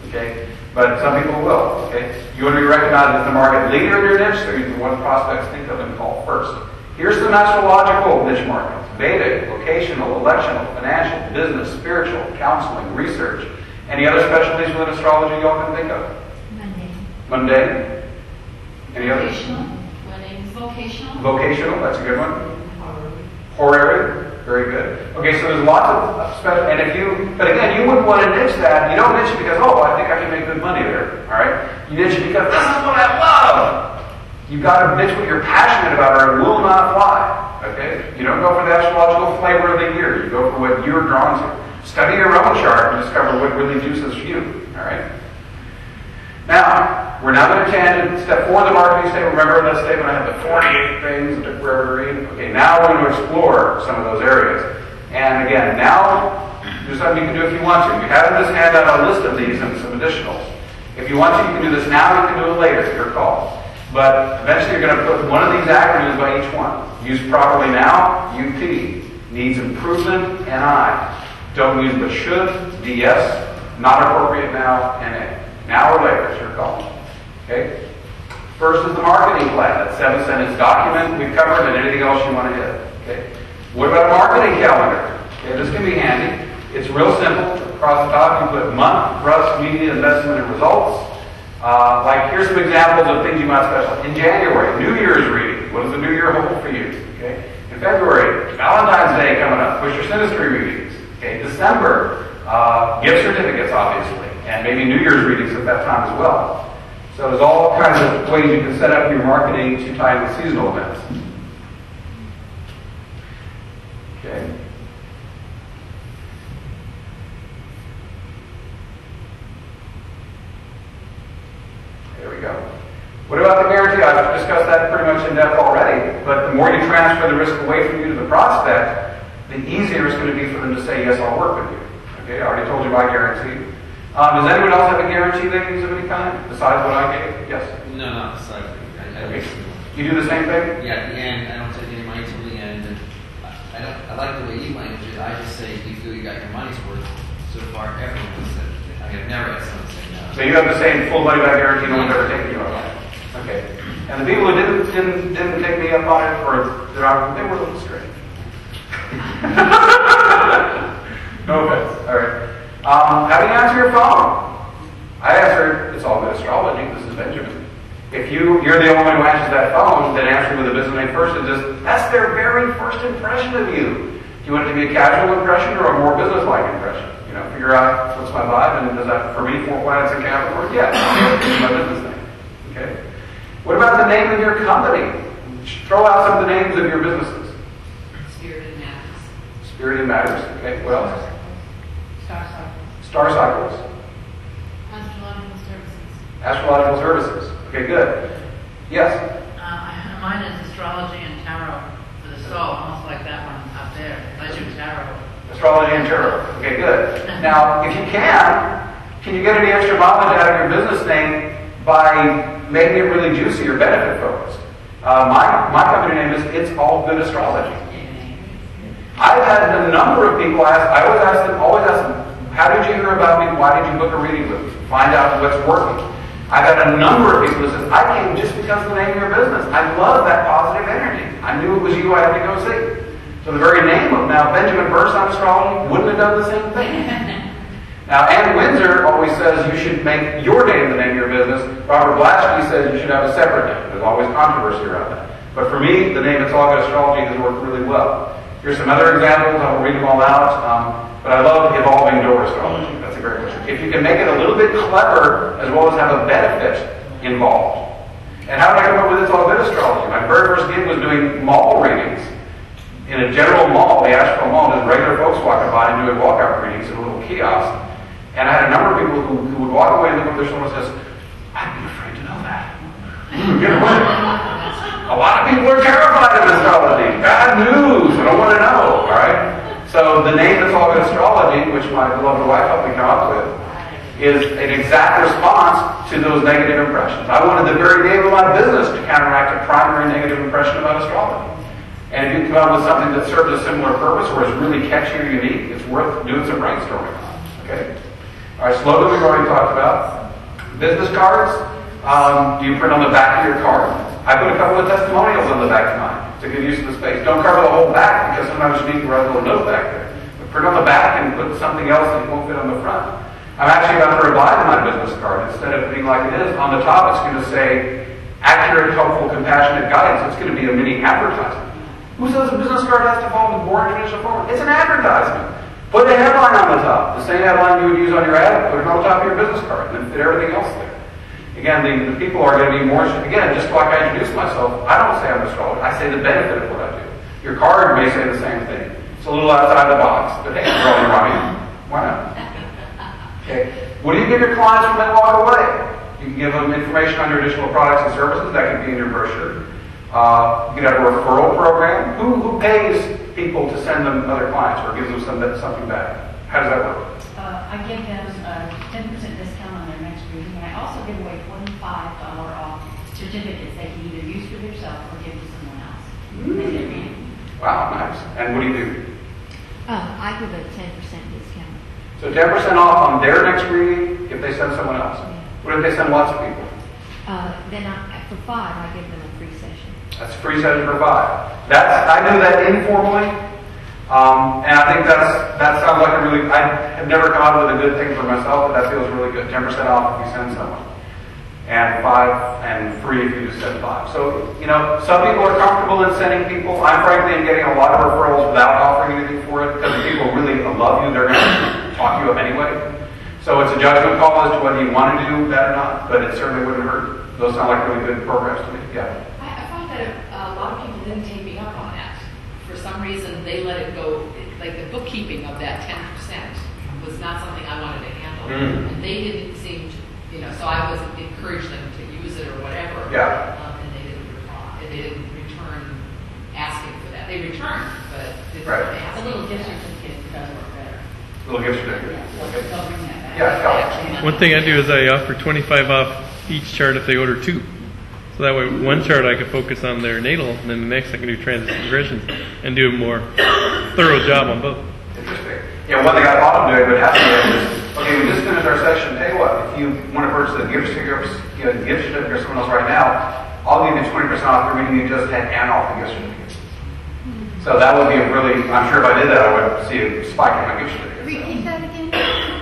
Okay? But some people will. Okay? You want to be recognized as the market leader in your niche, so you're the one prospects think of and call first. Here's some astrological niche markets: Vedic, vocational, electional, financial, business, spiritual, counseling, research. Any other specialties within astrology y'all can think of? Mundane. Any others? Vocational. Vocational, that's a good one. Horary, very good. Okay, so there's lots of special, but again, you wouldn't want to niche that. You don't niche it because, I think I can make good money there. All right? You niche it because this is what I love. You've got to niche what you're passionate about, or it will not fly. Okay? You don't go for the astrological flavor of the year. You go for what you're drawn to. Study your own chart and discover what really juices you. All right? Now, we're now going to tangent step 4 of the marketing statement. Remember that statement, I have the 48 things that took forever to read? Okay, now we're going to explore some of those areas. And again, now, there's something you can do if you want to. You have in this handout a list of these and some additionals. If you want to, you can do this now, you can do it later, it's your call. But eventually you're going to put one of these acronyms by each one. Used properly now, UP. Needs improvement, NI. Don't use but should, DS. Not appropriate now, NA. Now or later, it's your call. Okay? First is the marketing plan. That 7-sentence document we've covered, and anything else you want to hit. Okay? What about a marketing calendar? Okay, this can be handy. It's real simple. Across the top, you put month, thrust, media, investment, and results. Like here's some examples of things you might specialize in. January, New Year's reading. What does the New Year hold for you? Okay? In February, Valentine's Day coming up. Push your synastry readings. Okay? December, gift certificates, obviously. And maybe New Year's readings at that time as well. So there's all kinds of ways you can set up your marketing to tie in with seasonal events. Okay. There we go. What about the guarantee? I've discussed that pretty much in depth already, but the more you transfer the risk away from you to the prospect, the easier it's going to be for them to say, yes, I'll work with you. Okay, I already told you my guarantee. Does anyone else have a guarantee they use of any kind, besides what I gave? Yes? No, not besides. Okay. You do the same thing? Yeah, at the end, I don't take any money till the end. And I like the way you language it. I just say, you feel you got your money's worth. So far, everyone said, I have never had someone say no. So you have the same full money back guarantee, no one's ever taken you up on it. Okay. And the people who didn't take me up on it, or they were a little strange. No offense. All right. How do you answer your phone? I answer, it's all good astrology. This is Benjamin. If you're the only one who answers that phone, then answer with a business name first, and that's their very first impression of you. Do you want it to be a casual impression or a more business-like impression? Figure out what's my vibe, and does that, for me, Fort Planets and Capricorn? Yeah, it's my business name. Okay? What about the name of your company? Throw out some of the names of your businesses. Spirit Matters. Spirit Matters. Okay, what else? Star cycles. Star Cycles. Astrological services. Astrological Services. Okay, good. Yes? Mine is astrology and tarot for the soul, almost like that one up there. Legend tarot. Astrology and Tarot. Okay, good. Now, if you can you get any extra mileage out of your business name by making it really juicy or benefit focused? My company name is It's All Good Astrology. I've had a number of people ask, I always ask them, how did you hear about me? Why did you book a reading with me? Find out what's working. I've had a number of people that said, I came just because of the name of your business. I love that positive energy. I knew it was you I had to go see. So the very name of now Benjamin Bernstein Astrology wouldn't have done the same thing. Now, Ann Windsor always says you should make your name the name of your business. Robert Blatchkey says you should have a separate name. There's always controversy around that. But for me, the name It's All Good Astrology has worked really well. Here's some other examples. I won't read them all out. But I love Evolving Door Astrology. That's a great one. If you can make it a little bit clever as well as have a benefit involved. And how did I come up with It's All Good Astrology? My very first gig was doing mall readings. In a general mall, the Asheville Mall, just regular folks walking by and doing walkout readings in a little kiosk. And I had a number of people who would walk away and look over their shoulder and says, I'd be afraid to know that. A lot of people are terrified of astrology. Bad news. I don't want to know. All right? So the name It's All Good Astrology, which my beloved wife helped me come up with, is an exact response to those negative impressions. I wanted the very name of my business to counteract a primary negative impression about astrology. And if you come up with something that serves a similar purpose or is really catchy or unique, it's worth doing some brainstorming on. Okay? All right, slogan we've already talked about. Business cards. Do you print on the back of your card? I put a couple of testimonials on the back of mine. It's a good use of the space. Don't cover the whole back because sometimes you need to write a little note back there. But print on the back and put something else that won't fit on the front. I'm actually about to revise my business card. Instead of being like it is, on the top it's going to say accurate, helpful, compassionate guidance. It's going to be a mini advertisement. Who says a business card has to follow the boring traditional format? It's an advertisement. Put a headline on the top. The same headline you would use on your ad, put it on the top of your business card, and then fit everything else there. Again, the people are going to be more, again, just like I introduced myself, I don't say I'm an astrologer, I say the benefit of what I do. Your card may say the same thing. It's a little outside the box, but hey, you're only running. Why not? Okay. What do you give your clients when they walk away? You can give them information on your additional products and services. That can be in your brochure. You can have a referral program. Who pays people to send them other clients or gives them something back? How does that work? I give them a 10% discount on their next reading, and I also give away $25 off certificates they can either use for themselves or give to someone else. They get reading. Wow, nice. And what do you do? I give a 10% discount. So 10% off on their next reading if they send someone else. What if they send lots of people? Then for 5, I give them a free session. That's a free session for 5. I do that informally, and I think that sounds like a really. I have never come up with a good thing for myself, but that feels really good. 10% off if you send someone, and 5 and free if you just send 5. So some people are comfortable in sending people. I frankly am getting a lot of referrals without offering anything for it because if people really love you, they're going to talk you up anyway. So it's a judgment call as to whether you want to do that or not, but it certainly wouldn't hurt. Those sound like really good programs to me. Yeah. I found that a lot of people didn't take me up on that. For some reason, they let it go. Like the bookkeeping of that 10% was not something I wanted to handle, and they didn't seem to, so I wasn't encouraged them to use it or whatever. Yeah. And they didn't reply. They didn't return asking for that. They returned, but didn't Right. ask. A little gift certificate does work better. Little gift certificate. Yeah, so they'll bring that back. Yeah, go. Actually, One thing I do is I offer 25 off each chart if they order 2. So that way, one chart I can focus on their natal, and then the next I can do transit progressions and do a more thorough job on both. Interesting. Yeah, one thing I thought of doing would have to be is, okay, we just finished our session. Tell you what, if you want to purchase a gift certificate or someone else right now, I'll give you 20% off the reading you just had and off the gift certificate. So that would be a really, I'm sure if I did that, I would see a spike in my gift certificate. Repeat that again.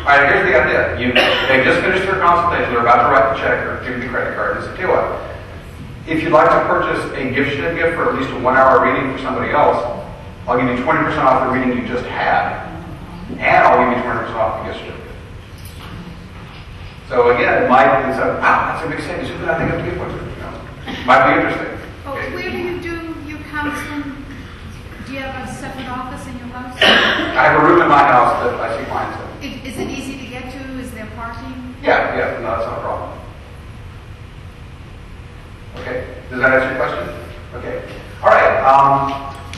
All right, here's the idea. They just finished their consultation. They're about to write the check or give you the credit card. And say, tell you what, If you'd like to purchase a gift certificate for at least a 1-hour reading for somebody else, I'll give you 20% off the reading you just had, and I'll give you 20% off the gift certificate. So again, it might be said, wow, that's a big savings. Who did I think of to give one to? You know, might be interesting. Oh, Okay. where do you do your counseling? Do you have a separate office in your house? I have a room in my house that I see clients in. Is it easy to get to? Is there parking? Yeah, no, that's not a problem. Okay, does that answer your question? Okay. All right,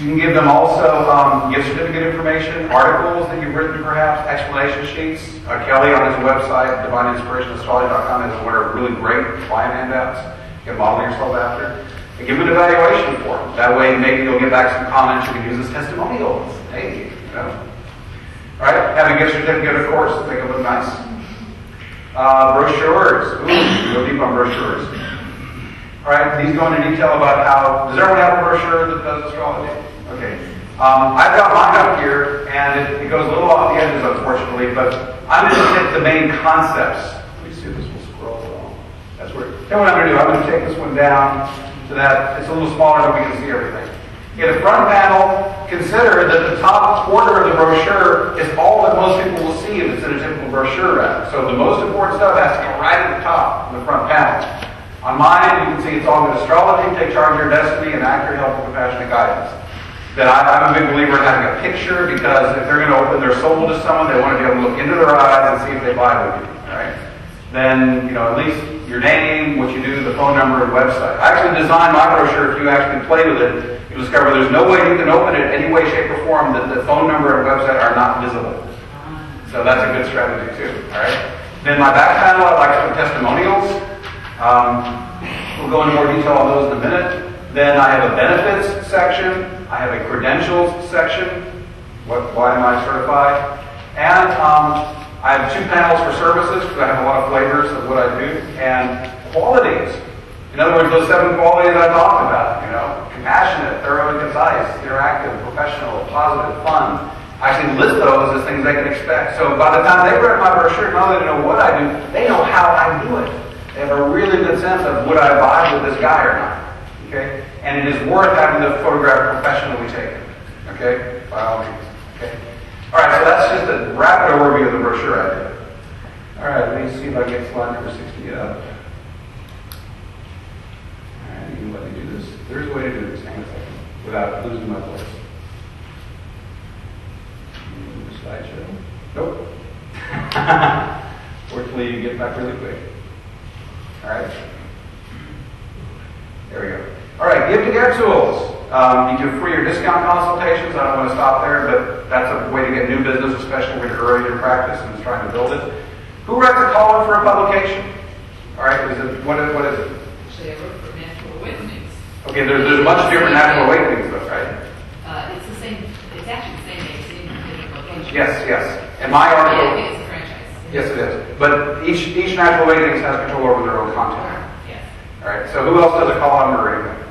you can give them also gift certificate information, articles that you've written perhaps, explanation sheets. Kelly on his website, divineinspirationastrology.com, has a winner of really great client handouts. You can model yourself after. And give them an evaluation form. That way maybe you'll get back some comments you can use as testimonials. Hey, you know. All right, have a gift certificate, of course, to make it look nice. Brochures. Ooh, go deep on brochures. All right, these go into detail about how, does everyone have a brochure that does astrology? Okay. I've got mine up here, and it goes a little off the edges, unfortunately, but I'm going to hit the main concepts. Let me see if this will scroll along. That's where, then what I'm going to do, I'm going to take this one down so that it's a little smaller so we can see everything. In the front panel, consider that the top quarter of the brochure is all that most people will see if it's in a typical brochure wrap. So the most important stuff has to go right at the top in the front panel. On mine, you can see it's all good astrology, take charge of your destiny, and accurate, helpful, compassionate guidance. That I'm a big believer in having a picture because if they're going to open their soul to someone, they want to be able to look into their eyes and see if they buy with you. All right? Then, you know, at least your name, what you do, the phone number, and website. I actually designed my brochure. If you actually play with it, you'll discover there's no way you can open it any way, shape, or form that the phone number and website are not visible. So that's a good strategy too. All right. Then my back panel, I like to put testimonials. We'll go into more detail on those in a minute. Then I have a benefits section. I have a credentials section. Why am I certified? And I have 2 panels for services because I have a lot of flavors of what I do. And qualities. In other words, those 7 qualities I talked about. You know, compassionate, thorough and concise, interactive, professional, positive, fun. I actually list those as things they can expect. So by the time they read my brochure, not only do they know what I do, they know how I do it. They have a really good sense of would I vibe with this guy or not. Okay? And it is worth having the photograph professionally taken. Okay? By all means. Okay? Alright, so that's just a rapid overview of the brochure I did. Alright, let me see if I get slide number 60 up. Alright, you can let me do this. There's a way to do this, hang on a second, without losing my voice. Slideshow. Nope. Fortunately, you get back really quick. All right. There we go. All right, give to get tools. You can free your discount consultations. I don't want to stop there, but that's a way to get new business, especially when you're early in your practice and trying to build it. Who writes a call for a publication? All right, what is it? Actually, I wrote for Natural Awakenings. Okay, there's a bunch of different natural awakenings, though, right? It's the same. It's actually the same name, same different location. Yes. And my Yeah, I article. think it's a franchise. Yes, it is. But each natural awakenings has control over their own content. Yes. All right. So who else does a column or anything?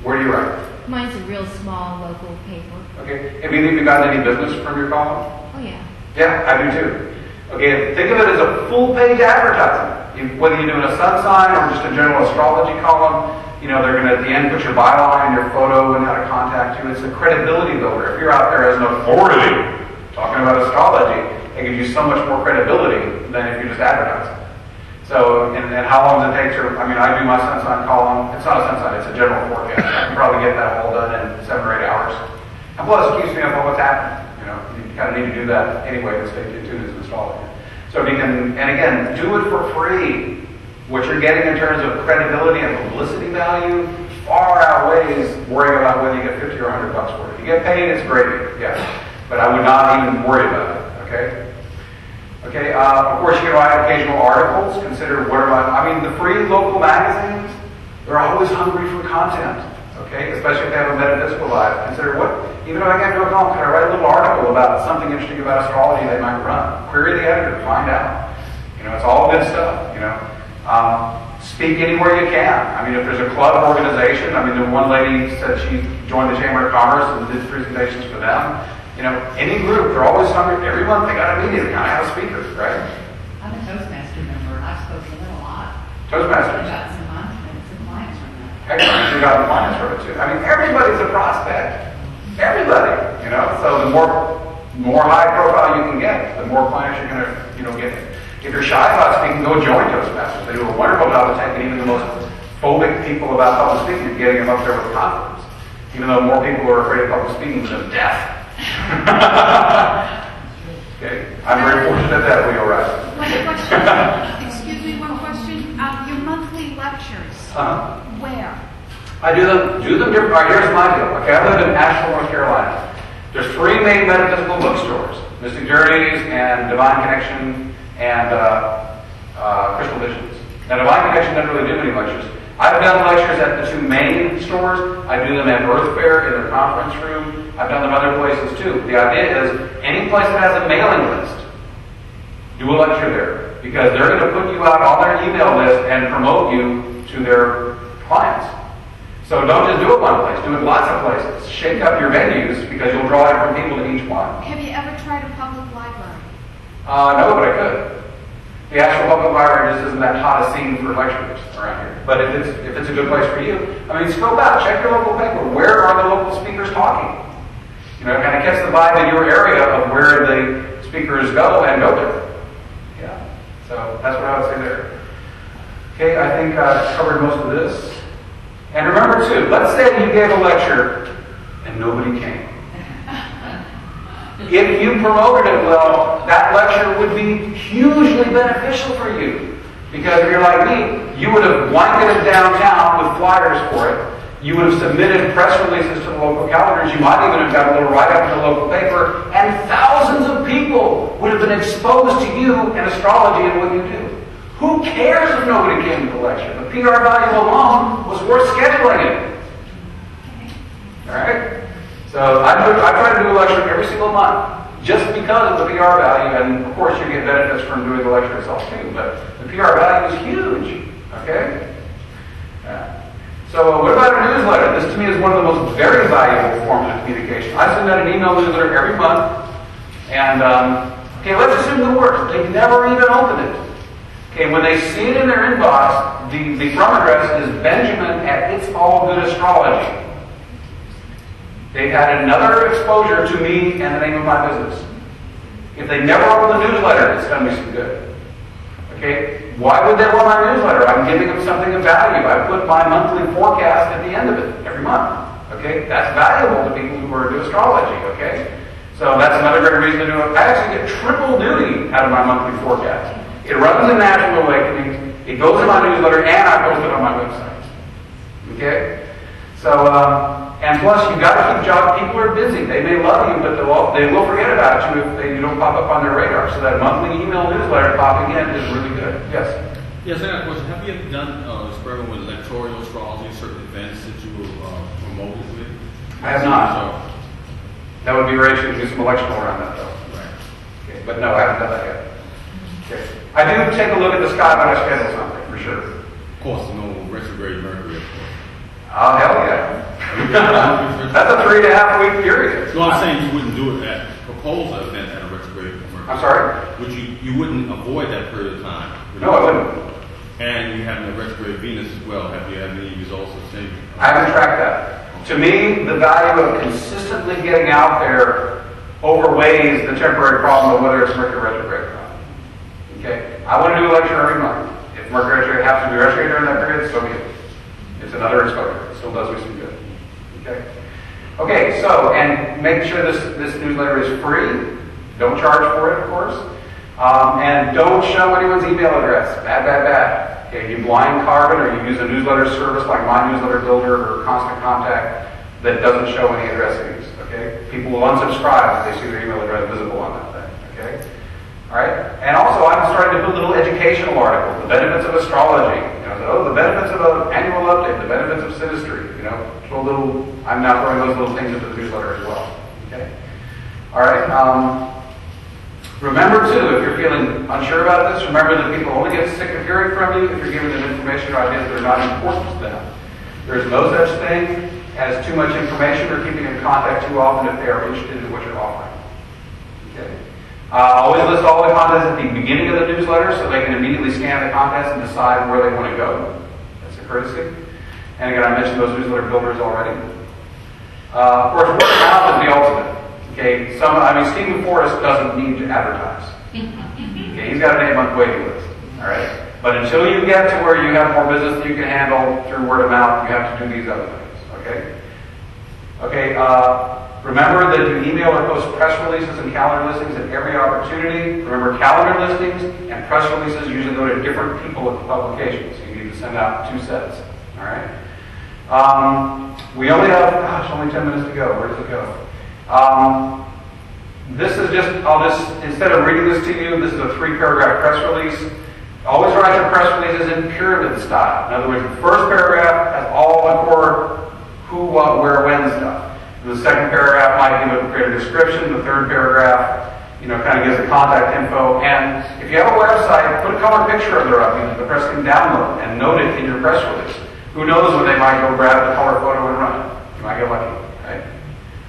Where do you write? Mine's a real small local paper. Okay. Have you gotten any business from your column? Oh, yeah. Yeah, I do too. Okay. Think of it as a full-page advertisement. Whether you're doing a sun sign or just a general astrology column, you know, they're going to at the end put your byline, your photo, and how to contact you. It's a credibility builder. If you're out there as an authority talking about astrology, it gives you so much more credibility than if you're just advertising. So, and how long does it take to, I do my sun sign column. It's not a sun sign, it's a general forecast. I can probably get that all done in 7 or 8 hours. And plus, it keeps me up on what's happening. You know, you kind of need to do that anyway to stay tuned as an astrologer. So if you can, and again, do it for free. What you're getting in terms of credibility and publicity value far outweighs worrying about whether you get 50 or 100 bucks for it. If you get paid, it's great, yes. But I would not even worry about it, okay? Okay, of course you can write occasional articles. Consider the free local magazines, they're always hungry for content, okay? Especially if they have a metaphysical life. Consider even if I can't do a column, can I write a little article about something interesting about astrology they might run? Query the editor, find out. You know, it's all good stuff, you know. Speak anywhere you can. If there's a club organization, the one lady said she joined the Chamber of Commerce and did presentations for them. You know, any group, they're always hungry. Every month they got a meeting, they kind of have a speaker, right? I'm a Toastmaster member, and I've spoken to them a lot. Toastmasters. I've gotten some clients from that. you've gotten clients from it too. I mean, everybody's a prospect. Everybody, you know. So the more high profile you can get, the more clients you're going to, get. If you're shy about speaking, go join Toastmasters. They do a wonderful job of taking even the most phobic people about public speaking and getting them up there with confidence. Even though more people are afraid of public speaking than death. Okay, I'm very fortunate that we all right. One question. Excuse me, one question. Your monthly lectures. Where? I do them different. All right, here's my deal. Okay, I live in Asheville, North Carolina. There's 3 main metaphysical bookstores: Mystic Journeys and Divine Connection and Crystal Visions. Now, Divine Connection doesn't really do many lectures. I've done lectures at the 2 main stores. I do them at Earth Fair in their conference room. I've done them other places too. The idea is any place that has a mailing list, do a lecture there, because they're going to put you out on their email list and promote you to their clients. So don't just do it one place. Do it lots of places. Shake up your venues because you'll draw different people to each one. Have you ever tried a public library? No, but I could. The actual public library just isn't that hot a scene for lecturers around here. But if it's a good place for you, I mean, scope out, check your local paper. Where are the local speakers talking? Kind of catch the vibe in your area of where the speakers go and go there. Yeah. So that's what I would say there. Okay, I think I covered most of this. And remember too, let's say you gave a lecture and nobody came. If you promoted it well, that lecture would be hugely beneficial for you. Because if you're like me, you would have blanketed downtown with flyers for it. You would have submitted press releases to the local calendars. You might even have got a little write-up in the local paper. And thousands of people would have been exposed to you and astrology and what you do. Who cares if nobody came to the lecture? The PR value alone was worth scheduling it. Alright? So I try to do a lecture every single month just because of the PR value, and of course you get benefits from doing the lecture itself too, but the PR value is huge. Okay? So what about a newsletter? This to me is one of the most very valuable forms of communication. I send out an email newsletter every month, and okay, let's assume it works. They never even open it. Okay, when they see it in their inbox, the from address is Benjamin at It's All Good Astrology. They've had another exposure to me and the name of my business. If they never open the newsletter, it's done me some good. Okay? Why would they want my newsletter? I'm giving them something of value. I put my monthly forecast at the end of it every month. Okay? That's valuable to people who are into astrology. Okay? So that's another great reason to do it. I actually get triple duty out of my monthly forecast. It runs in Natural Awakening, it goes in my newsletter, and I post it on my website. Okay? So, and plus, you've got to keep jobs. People are busy. They may love you, but they will forget about you if you don't pop up on their radar. So that monthly email newsletter popping in is really good. Yes? Yes, I got a question. Have you ever done experiment with electoral astrology, certain events that you were promoted with? I have not. That would be great to do some election around that, though. Right. Okay, but no, I haven't done that yet. Okay. I do take a look at the sky when I schedule something, for sure. Of course, no retrograde Mercury, of course. Oh, hell yeah. That's a 3.5 week period. So I'm saying you wouldn't do it at proposal event at a retrograde Mercury. I'm sorry? Would you wouldn't avoid that period of time? No, I wouldn't. And you have a retrograde Venus as well. Have you had any results of same? I haven't tracked that. To me, the value of consistently getting out there overweighs the temporary problem of whether it's Mercury retrograde or not. Okay? I want to do a lecture every month. If Mercury retrograde happens to be retrograde during that period, so be it. It's another exposure. It still does me some good. Okay? Okay, so, and make sure this newsletter is free. Don't charge for it, of course. And don't show anyone's email address. Bad. Okay, you blind carbon or you use a newsletter service like My Newsletter Builder or Constant Contact that doesn't show any addresses. Okay? People will unsubscribe if they see their email address visible on that thing. Okay? Alright? And also I'm starting to put little educational articles, the benefits of astrology. The benefits of an annual update, the benefits of synastry. I'm now throwing those little things into the newsletter as well. Okay? Alright? Remember too, if you're feeling unsure about this, remember that people only get sick of hearing from you if you're giving them information or ideas that are not important to them. There's no such thing as too much information or keeping in contact too often if they are interested in what you're offering. Okay? Always list all the contents at the beginning of the newsletter so they can immediately scan the contents and decide where they want to go. That's a courtesy. And again, I mentioned those newsletter builders already. Of course, word of mouth is the ultimate. Okay, Stephen Forrest doesn't need to advertise. Okay, he's got a 8-month waiting list. All right, but until you get to where you have more business than you can handle through word of mouth, you have to do these other things. Okay. Remember that you email or post press releases and calendar listings at every opportunity. Remember, calendar listings and press releases usually go to different people at the publication, so you need to send out 2 sets. All right. We only have, only 10 minutes to go. Where does it go? This is instead of reading this to you, this is a 3-paragraph press release. Always write your press releases in pyramid style. In other words, the first paragraph has all the core who, what, where, when stuff. The second paragraph might create a description. The third paragraph, kind of gives the contact info. And if you have a website, put a color picture of their the press can download and note it in your press release. Who knows when they might go grab the color photo and run it? You might get lucky, right?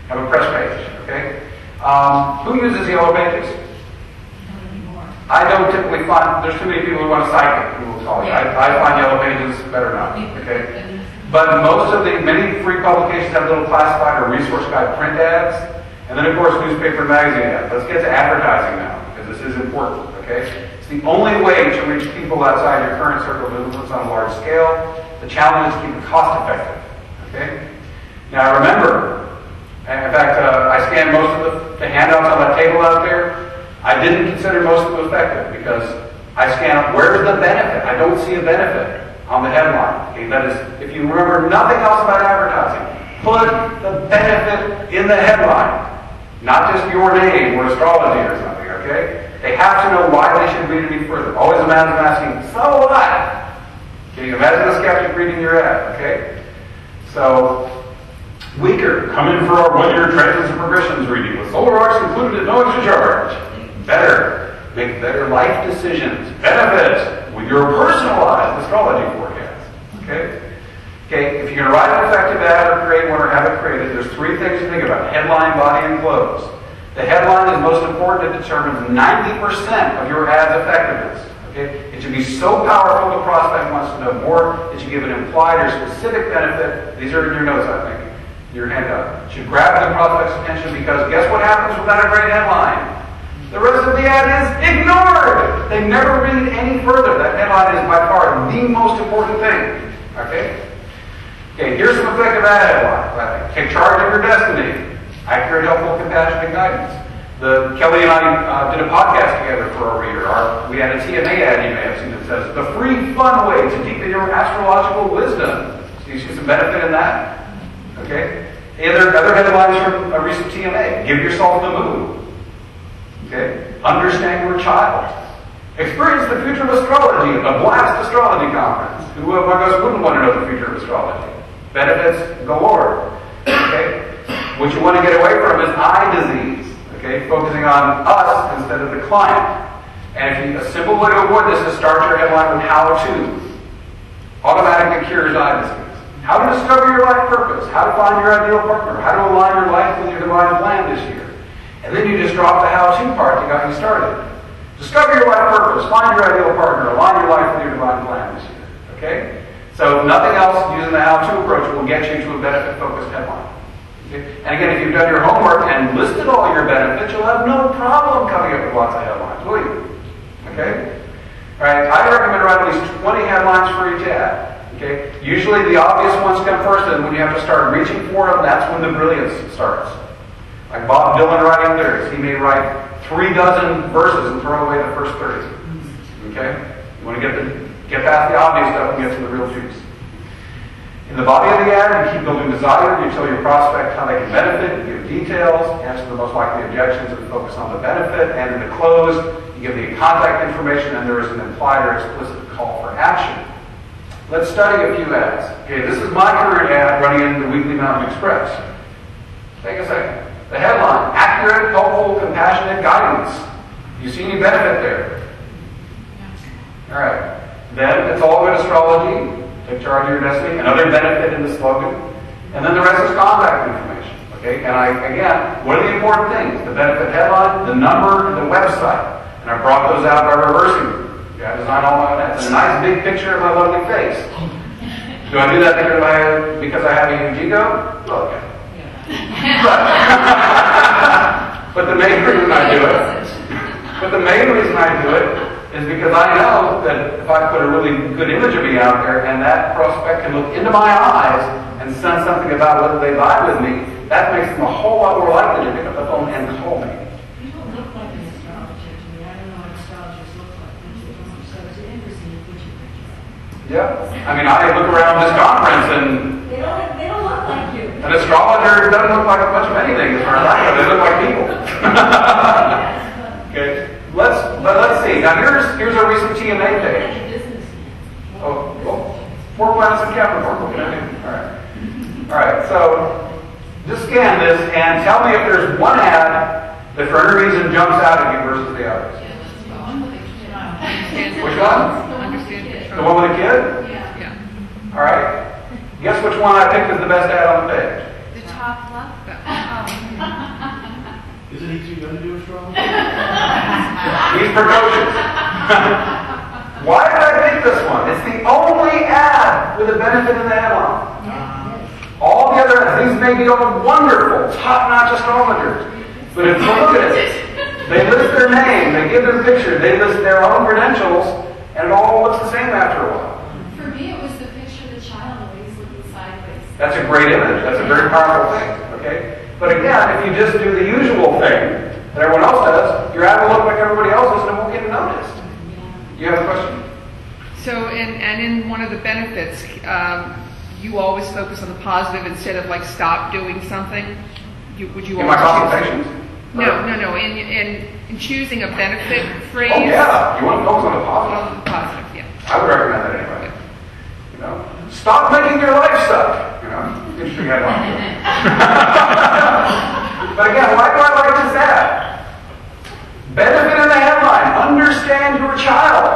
Have a press page, okay? Who uses yellow pages? I don't typically find, there's too many people who want to cite it, who will call you. I find yellow pages better not, okay? But many free publications have little classified or resource guide print ads, and then of course newspaper and magazine ads. Let's get to advertising now, because this is important, okay? It's the only way to reach people outside your current circle of influence on a large scale. The challenge is to keep it cost effective, okay? Now remember, in fact, I scanned most of the handouts on that table out there. I didn't consider most of them effective because I scanned where's the benefit. I don't see a benefit on the headline. Okay, that is, if you remember nothing else about advertising, put the benefit in the headline, not just your name or astrology or something. Okay, they have to know why they should read it any further. Always imagine asking, so what? Can you imagine a skeptic reading your ad? Okay, so. Weaker, come in for our 1-year transits and progressions reading with solar arcs included at no extra charge. Better, make better life decisions. Benefit with your personalized astrology forecast. Okay. If you're going to write an effective ad or create one or have it created, there's 3 things to think about: headline, body, and close. The headline is most important. It determines 90% of your ad's effectiveness. Okay, it should be so powerful the prospect wants to know more that you give an implied or specific benefit. These are in your notes, I think. Your handout should grab the prospect's attention because guess what happens without a great headline? The rest of the ad is ignored. They never read any further. That headline is by far the most important thing. Okay, here's some effective ad headlines. Take charge of your destiny. Accurate, helpful, compassionate guidance. Kelly and I did a podcast together for a reader. We had a TMA ad you may have seen that says, the free, fun way to deepen your astrological wisdom. So you see some benefit in that? Okay. Other headlines from a recent TMA. Give yourself the moon. Okay. Understand your child. Experience the future of astrology at the Blast Astrology Conference. Who among us wouldn't want to know the future of astrology? Benefits galore. Okay. What you want to get away from is eye disease. Okay. Focusing on us instead of the client. And a simple way to avoid this is start your headline with how to. Automatically cures eye disease. How to discover your life purpose, how to find your ideal partner, how to align your life with your divine plan this year. And then you just drop the how-to part that got you started. Discover your life purpose, find your ideal partner, align your life with your divine plan this year. Okay? So nothing else using the how-to approach will get you to a benefit-focused headline. Okay? And again, if you've done your homework and listed all your benefits, you'll have no problem coming up with lots of headlines, will you? Okay? All right, I recommend writing at least 20 headlines for each ad. Okay? Usually the obvious ones come first, and when you have to start reaching for them, that's when the brilliance starts. Like Bob Dylan writing lyrics, he may write 36 verses and throw away the first 30. Okay? You want to get past the obvious stuff and get to the real juice. In the body of the ad, you keep building desire, you tell your prospect how they can benefit, you give details, answer the most likely objections, and focus on the benefit, and in the close, you give the contact information, and there is an implied or explicit call for action. Let's study a few ads. Okay, this is my current ad running in the Weekly Mountain Express. Take a second. The headline, accurate, helpful, compassionate guidance. Do you see any benefit there? All right. Then it's all about astrology. Take charge of your destiny. Another benefit in the slogan. And then the rest is contact information. Okay, and again, what are the important things? The benefit headline, the number, and the website. And I brought those out by reversing them. I designed all my ads. And a nice big picture of my lovely face. Do I do that because I have a huge ego? Look. But the main reason I do it is because I know that if I put a really good image of me out there and that prospect can look into my eyes and sense something about whether they vibe with me, that makes them a whole lot more likely to pick up the phone and call me. You don't look like an astrologer to me. I don't know what astrologers look like. So it's interesting to put your picture up. Yeah. I mean, I look around this conference and They don't look like you. an astrologer doesn't look like much of anything as far as I know. They look like people. Okay. Let's see. Now here's a recent TMA page. Oh, well, 4 planets in Capricorn. What can I do? All right. So just scan this and tell me if there's one ad that for any reason jumps out at you versus the others. Which one? The one with the kid? Yeah. All right. Guess which one I picked is the best ad on the page? The top left? Isn't he too young to do astrology? He's precocious. Why did I pick this one? It's the only ad with a benefit in the headline. All the other ads, these may be all wonderful, top-notch astrologers. But if you look at it, they list their name, they give their picture, they list their own credentials, and it all looks the same after a while. For me, it was the picture of the child always looking sideways. That's a great image. That's a very powerful thing. Okay? But again, if you just do the usual thing that everyone else does, your ad will look like everybody else's and it won't get noticed. You have a question? So, and in one of the benefits, you always focus on the positive instead of like stop doing something. Would you In my always consultations? No. In choosing a benefit phrase. Oh yeah, you want to focus on the positive. On the positive, yeah. I would recommend that anyway. You know, stop making your life suck. You know, interesting headline. But again, why do I like this ad? Benefit in the headline. Understand your child.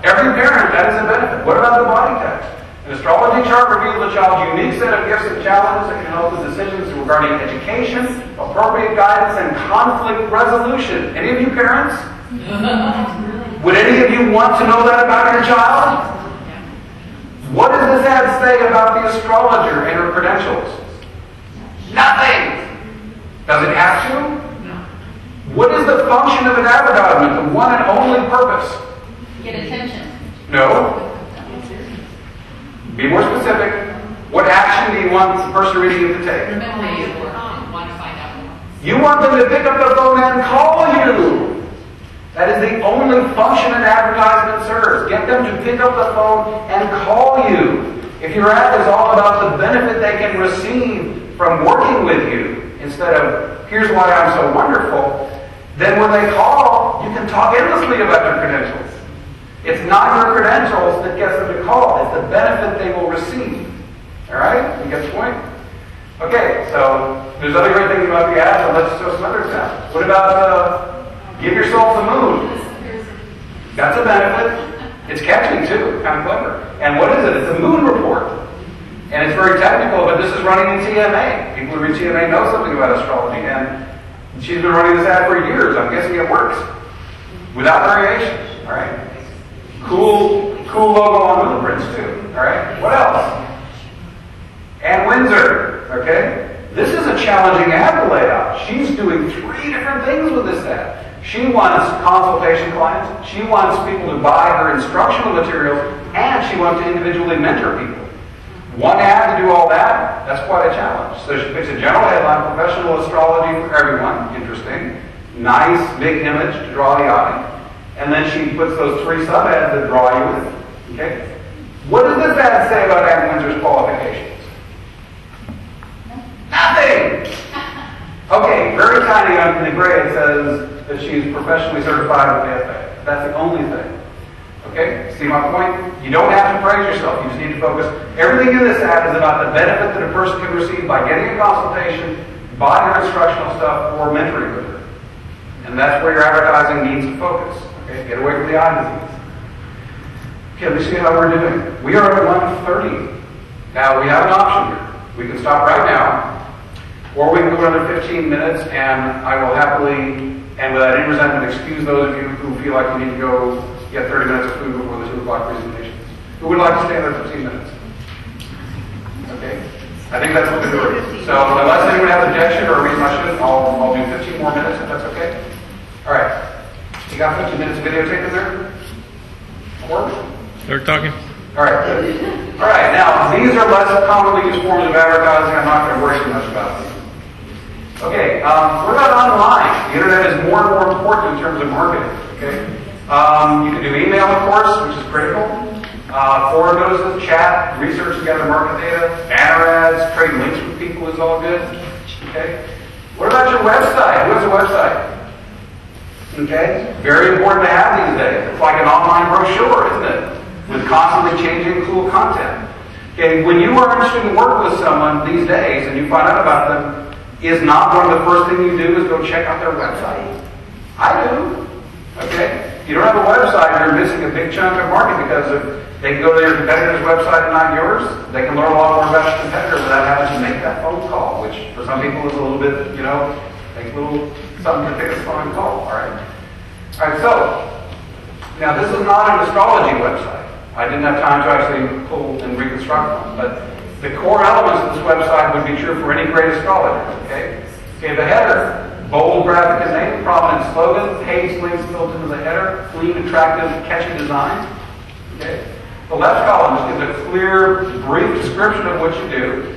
Every parent, that is a benefit. What about the body text? An astrology chart reveals the child's unique set of gifts and challenges that can help with decisions regarding education, appropriate guidance, and conflict resolution. Any of you parents? Would any of you want to know that about your child? What does this ad say about the astrologer and her credentials? Nothing! Does it have to? No. What is the function of an advertisement? The one and only purpose? Get attention. No. Be more specific. What action do you want the person reading it to take? Remember, you want to find out more. You want them to pick up the phone and call you. That is the only function an advertisement serves. Get them to pick up the phone and call you. If your ad is all about the benefit they can receive from working with you, instead of, here's why I'm so wonderful, then when they call, you can talk endlessly about your credentials. It's not your credentials that gets them to call. It's the benefit they will receive. All right? You get the point? Okay, so there's other great things about the ad, so let's show some other examples. What about give yourself the moon? That's a benefit. It's catchy too, kind of clever. And what is it? It's a moon report. And it's very technical, but this is running in TMA. People who read TMA know something about astrology, and she's been running this ad for years. I'm guessing it works. Without variation. All right? Cool logo on moon prints too. All right? What else? Ann Windsor. Okay? This is a challenging ad to lay out. She's doing 3 different things with this ad. She wants consultation clients, she wants people to buy her instructional materials, and she wants to individually mentor people. One ad to do all that, that's quite a challenge. So she picks a general headline, professional astrology for everyone, interesting, nice big image to draw the eye, and then she puts those 3 sub-ads that draw you in. Okay? What does this ad say about Ann Windsor's qualifications? Nothing! Okay, very tiny in the gray it says that she's professionally certified with AFA. That's the only thing. Okay? See my point? You don't have to praise yourself. You just need to focus. Everything in this ad is about the benefit that a person can receive by getting a consultation, buying her instructional stuff, or mentoring with her. And that's where your advertising needs to focus. Okay? Get away from the eye disease. Okay, let me see how we're doing. We are at 1:30. Now, we have an option here. We can stop right now, or we can go another 15 minutes, and I will happily, and without any resentment, excuse those of you who feel like you need to go get 30 minutes of food before the 2 o'clock presentations. Who would like to stay there 15 minutes? I think that's what they're doing. So unless anyone has objection or a reason I shouldn't, I'll do 15 more minutes if that's okay. All right. You got 15 minutes of videotape in there? Work? They're talking. All right, good. All right, now, these are less commonly used forms of advertising. I'm not going to worry too much about them. Okay, what about online? The internet is more and more important in terms of marketing, okay? You can do email, of course, which is critical. Forward notices, chat, research together market data, banner ads, trade links with people is all good, okay? What about your website? Who has a website? Okay, very important to have these days. It's like an online brochure, isn't it? With constantly changing cool content. Okay, when you are interested in working with someone these days and you find out about them, is not one of the first things you do is go check out their website? I do. Okay? If you don't have a website, you're missing a big chunk of market because if they can go to your competitor's website and not yours, they can learn a lot more about your competitor without having to make that phone call, which for some people is a little bit, takes a little something to take a phone call, all right? All right, so, now this is not an astrology website. I didn't have time to actually pull and reconstruct one, but the core elements of this website would be true for any great astrologer, okay? Okay, the header, bold graphic and name, prominent slogan, page links built into the header, clean, attractive, catchy design, okay? The left column just gives a clear, brief description of what you do.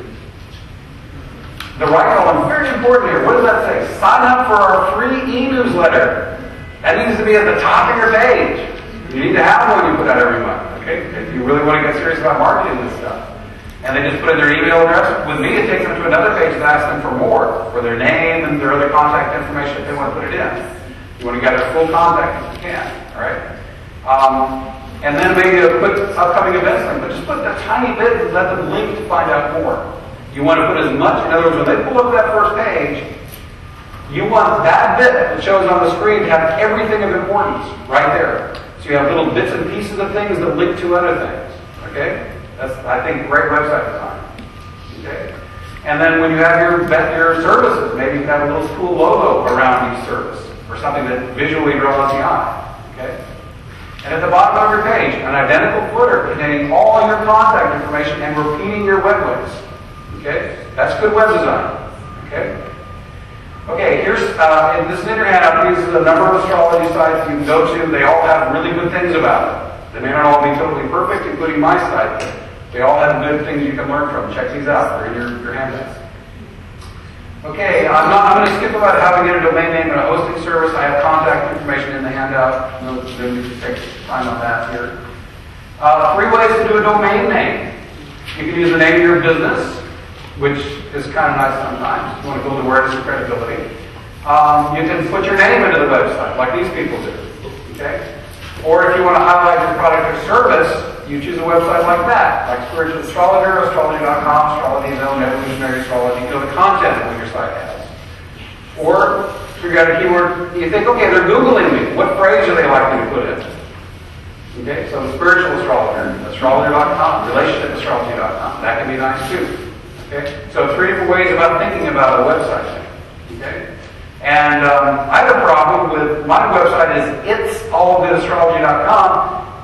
The right column, very important here, what does that say? Sign up for our free e-newsletter. That needs to be at the top of your page. You need to have one you put out every month, okay? If you really want to get serious about marketing this stuff. And they just put in their email address. With me, it takes them to another page that asks them for more, for their name and their other contact information if they want to put it in. You want to get their full contact if you can, all right? And then maybe put upcoming events link, but just put a tiny bit and let them link to find out more. You want to put as much, in other words, when they pull up that first page, you want that bit that shows on the screen to have everything of importance right there. So you have little bits and pieces of things that link to other things. Okay? That's, I think, great website design. Okay? And then when you have your services, maybe you can have a little cool logo around each service or something that visually draws the eye. Okay? And at the bottom of your page, an identical footer containing all your contact information and repeating your web links. Okay? That's good web design. Okay? Okay, here's, this is in your handout. These are the number of astrology sites you can go to. They all have really good things about it. They may not all be totally perfect, including my site. They all have good things you can learn from. Check these out. They're in your handouts. Okay, I'm going to skip about how to get a domain name and a hosting service. I have contact information in the handout. No need to take time on that here. 3 ways to do a domain name. You can use the name of your business, which is kind of nice sometimes. You want to build awareness and credibility. You can put your name into the website, like these people do. Okay? Or if you want to highlight your product or service, you choose a website like that, like Spiritual Astrologer, Astrology.com, Astrology Zone, Evolutionary Astrology, the content of what your site has. Or figure out a keyword, you think, okay, they're Googling me. What phrase do they like me to put in? Okay, so Spiritual Astrologer, Astrologer.com, Relationshipastrology.com. That can be nice too. Okay, so 3 different ways about thinking about a website. Okay, and I have a problem with my website is itsallgoodastrology.com,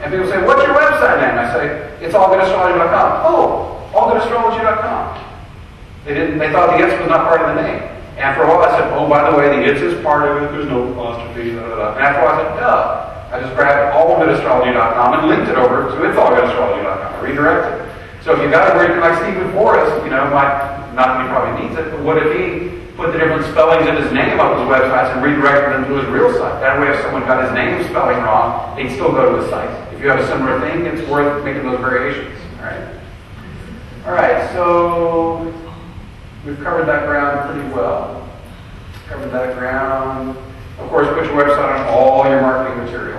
and people say, "What's your website name?" I say, "It's allgoodastrology.com." Oh, allgoodastrology.com. They thought the its was not part of the name. And for a while I said, "Oh, by the way, the its is part of it. There's no apostrophe." Blah, blah, blah. And after a while I said, "Duh." I just grabbed allgoodastrology.com and linked it over to itsallgoodastrology.com. Redirected. So if you got it where you can, like Stephen Forrest, not that he probably needs it, but what if he put the different spellings of his name up his websites and redirected them to his real site? That way if someone got his name spelling wrong, they'd still go to his site. If you have a similar thing, it's worth making those variations. Alright, so we've covered that ground pretty well. Covered that ground. Of course, put your website on all your marketing materials.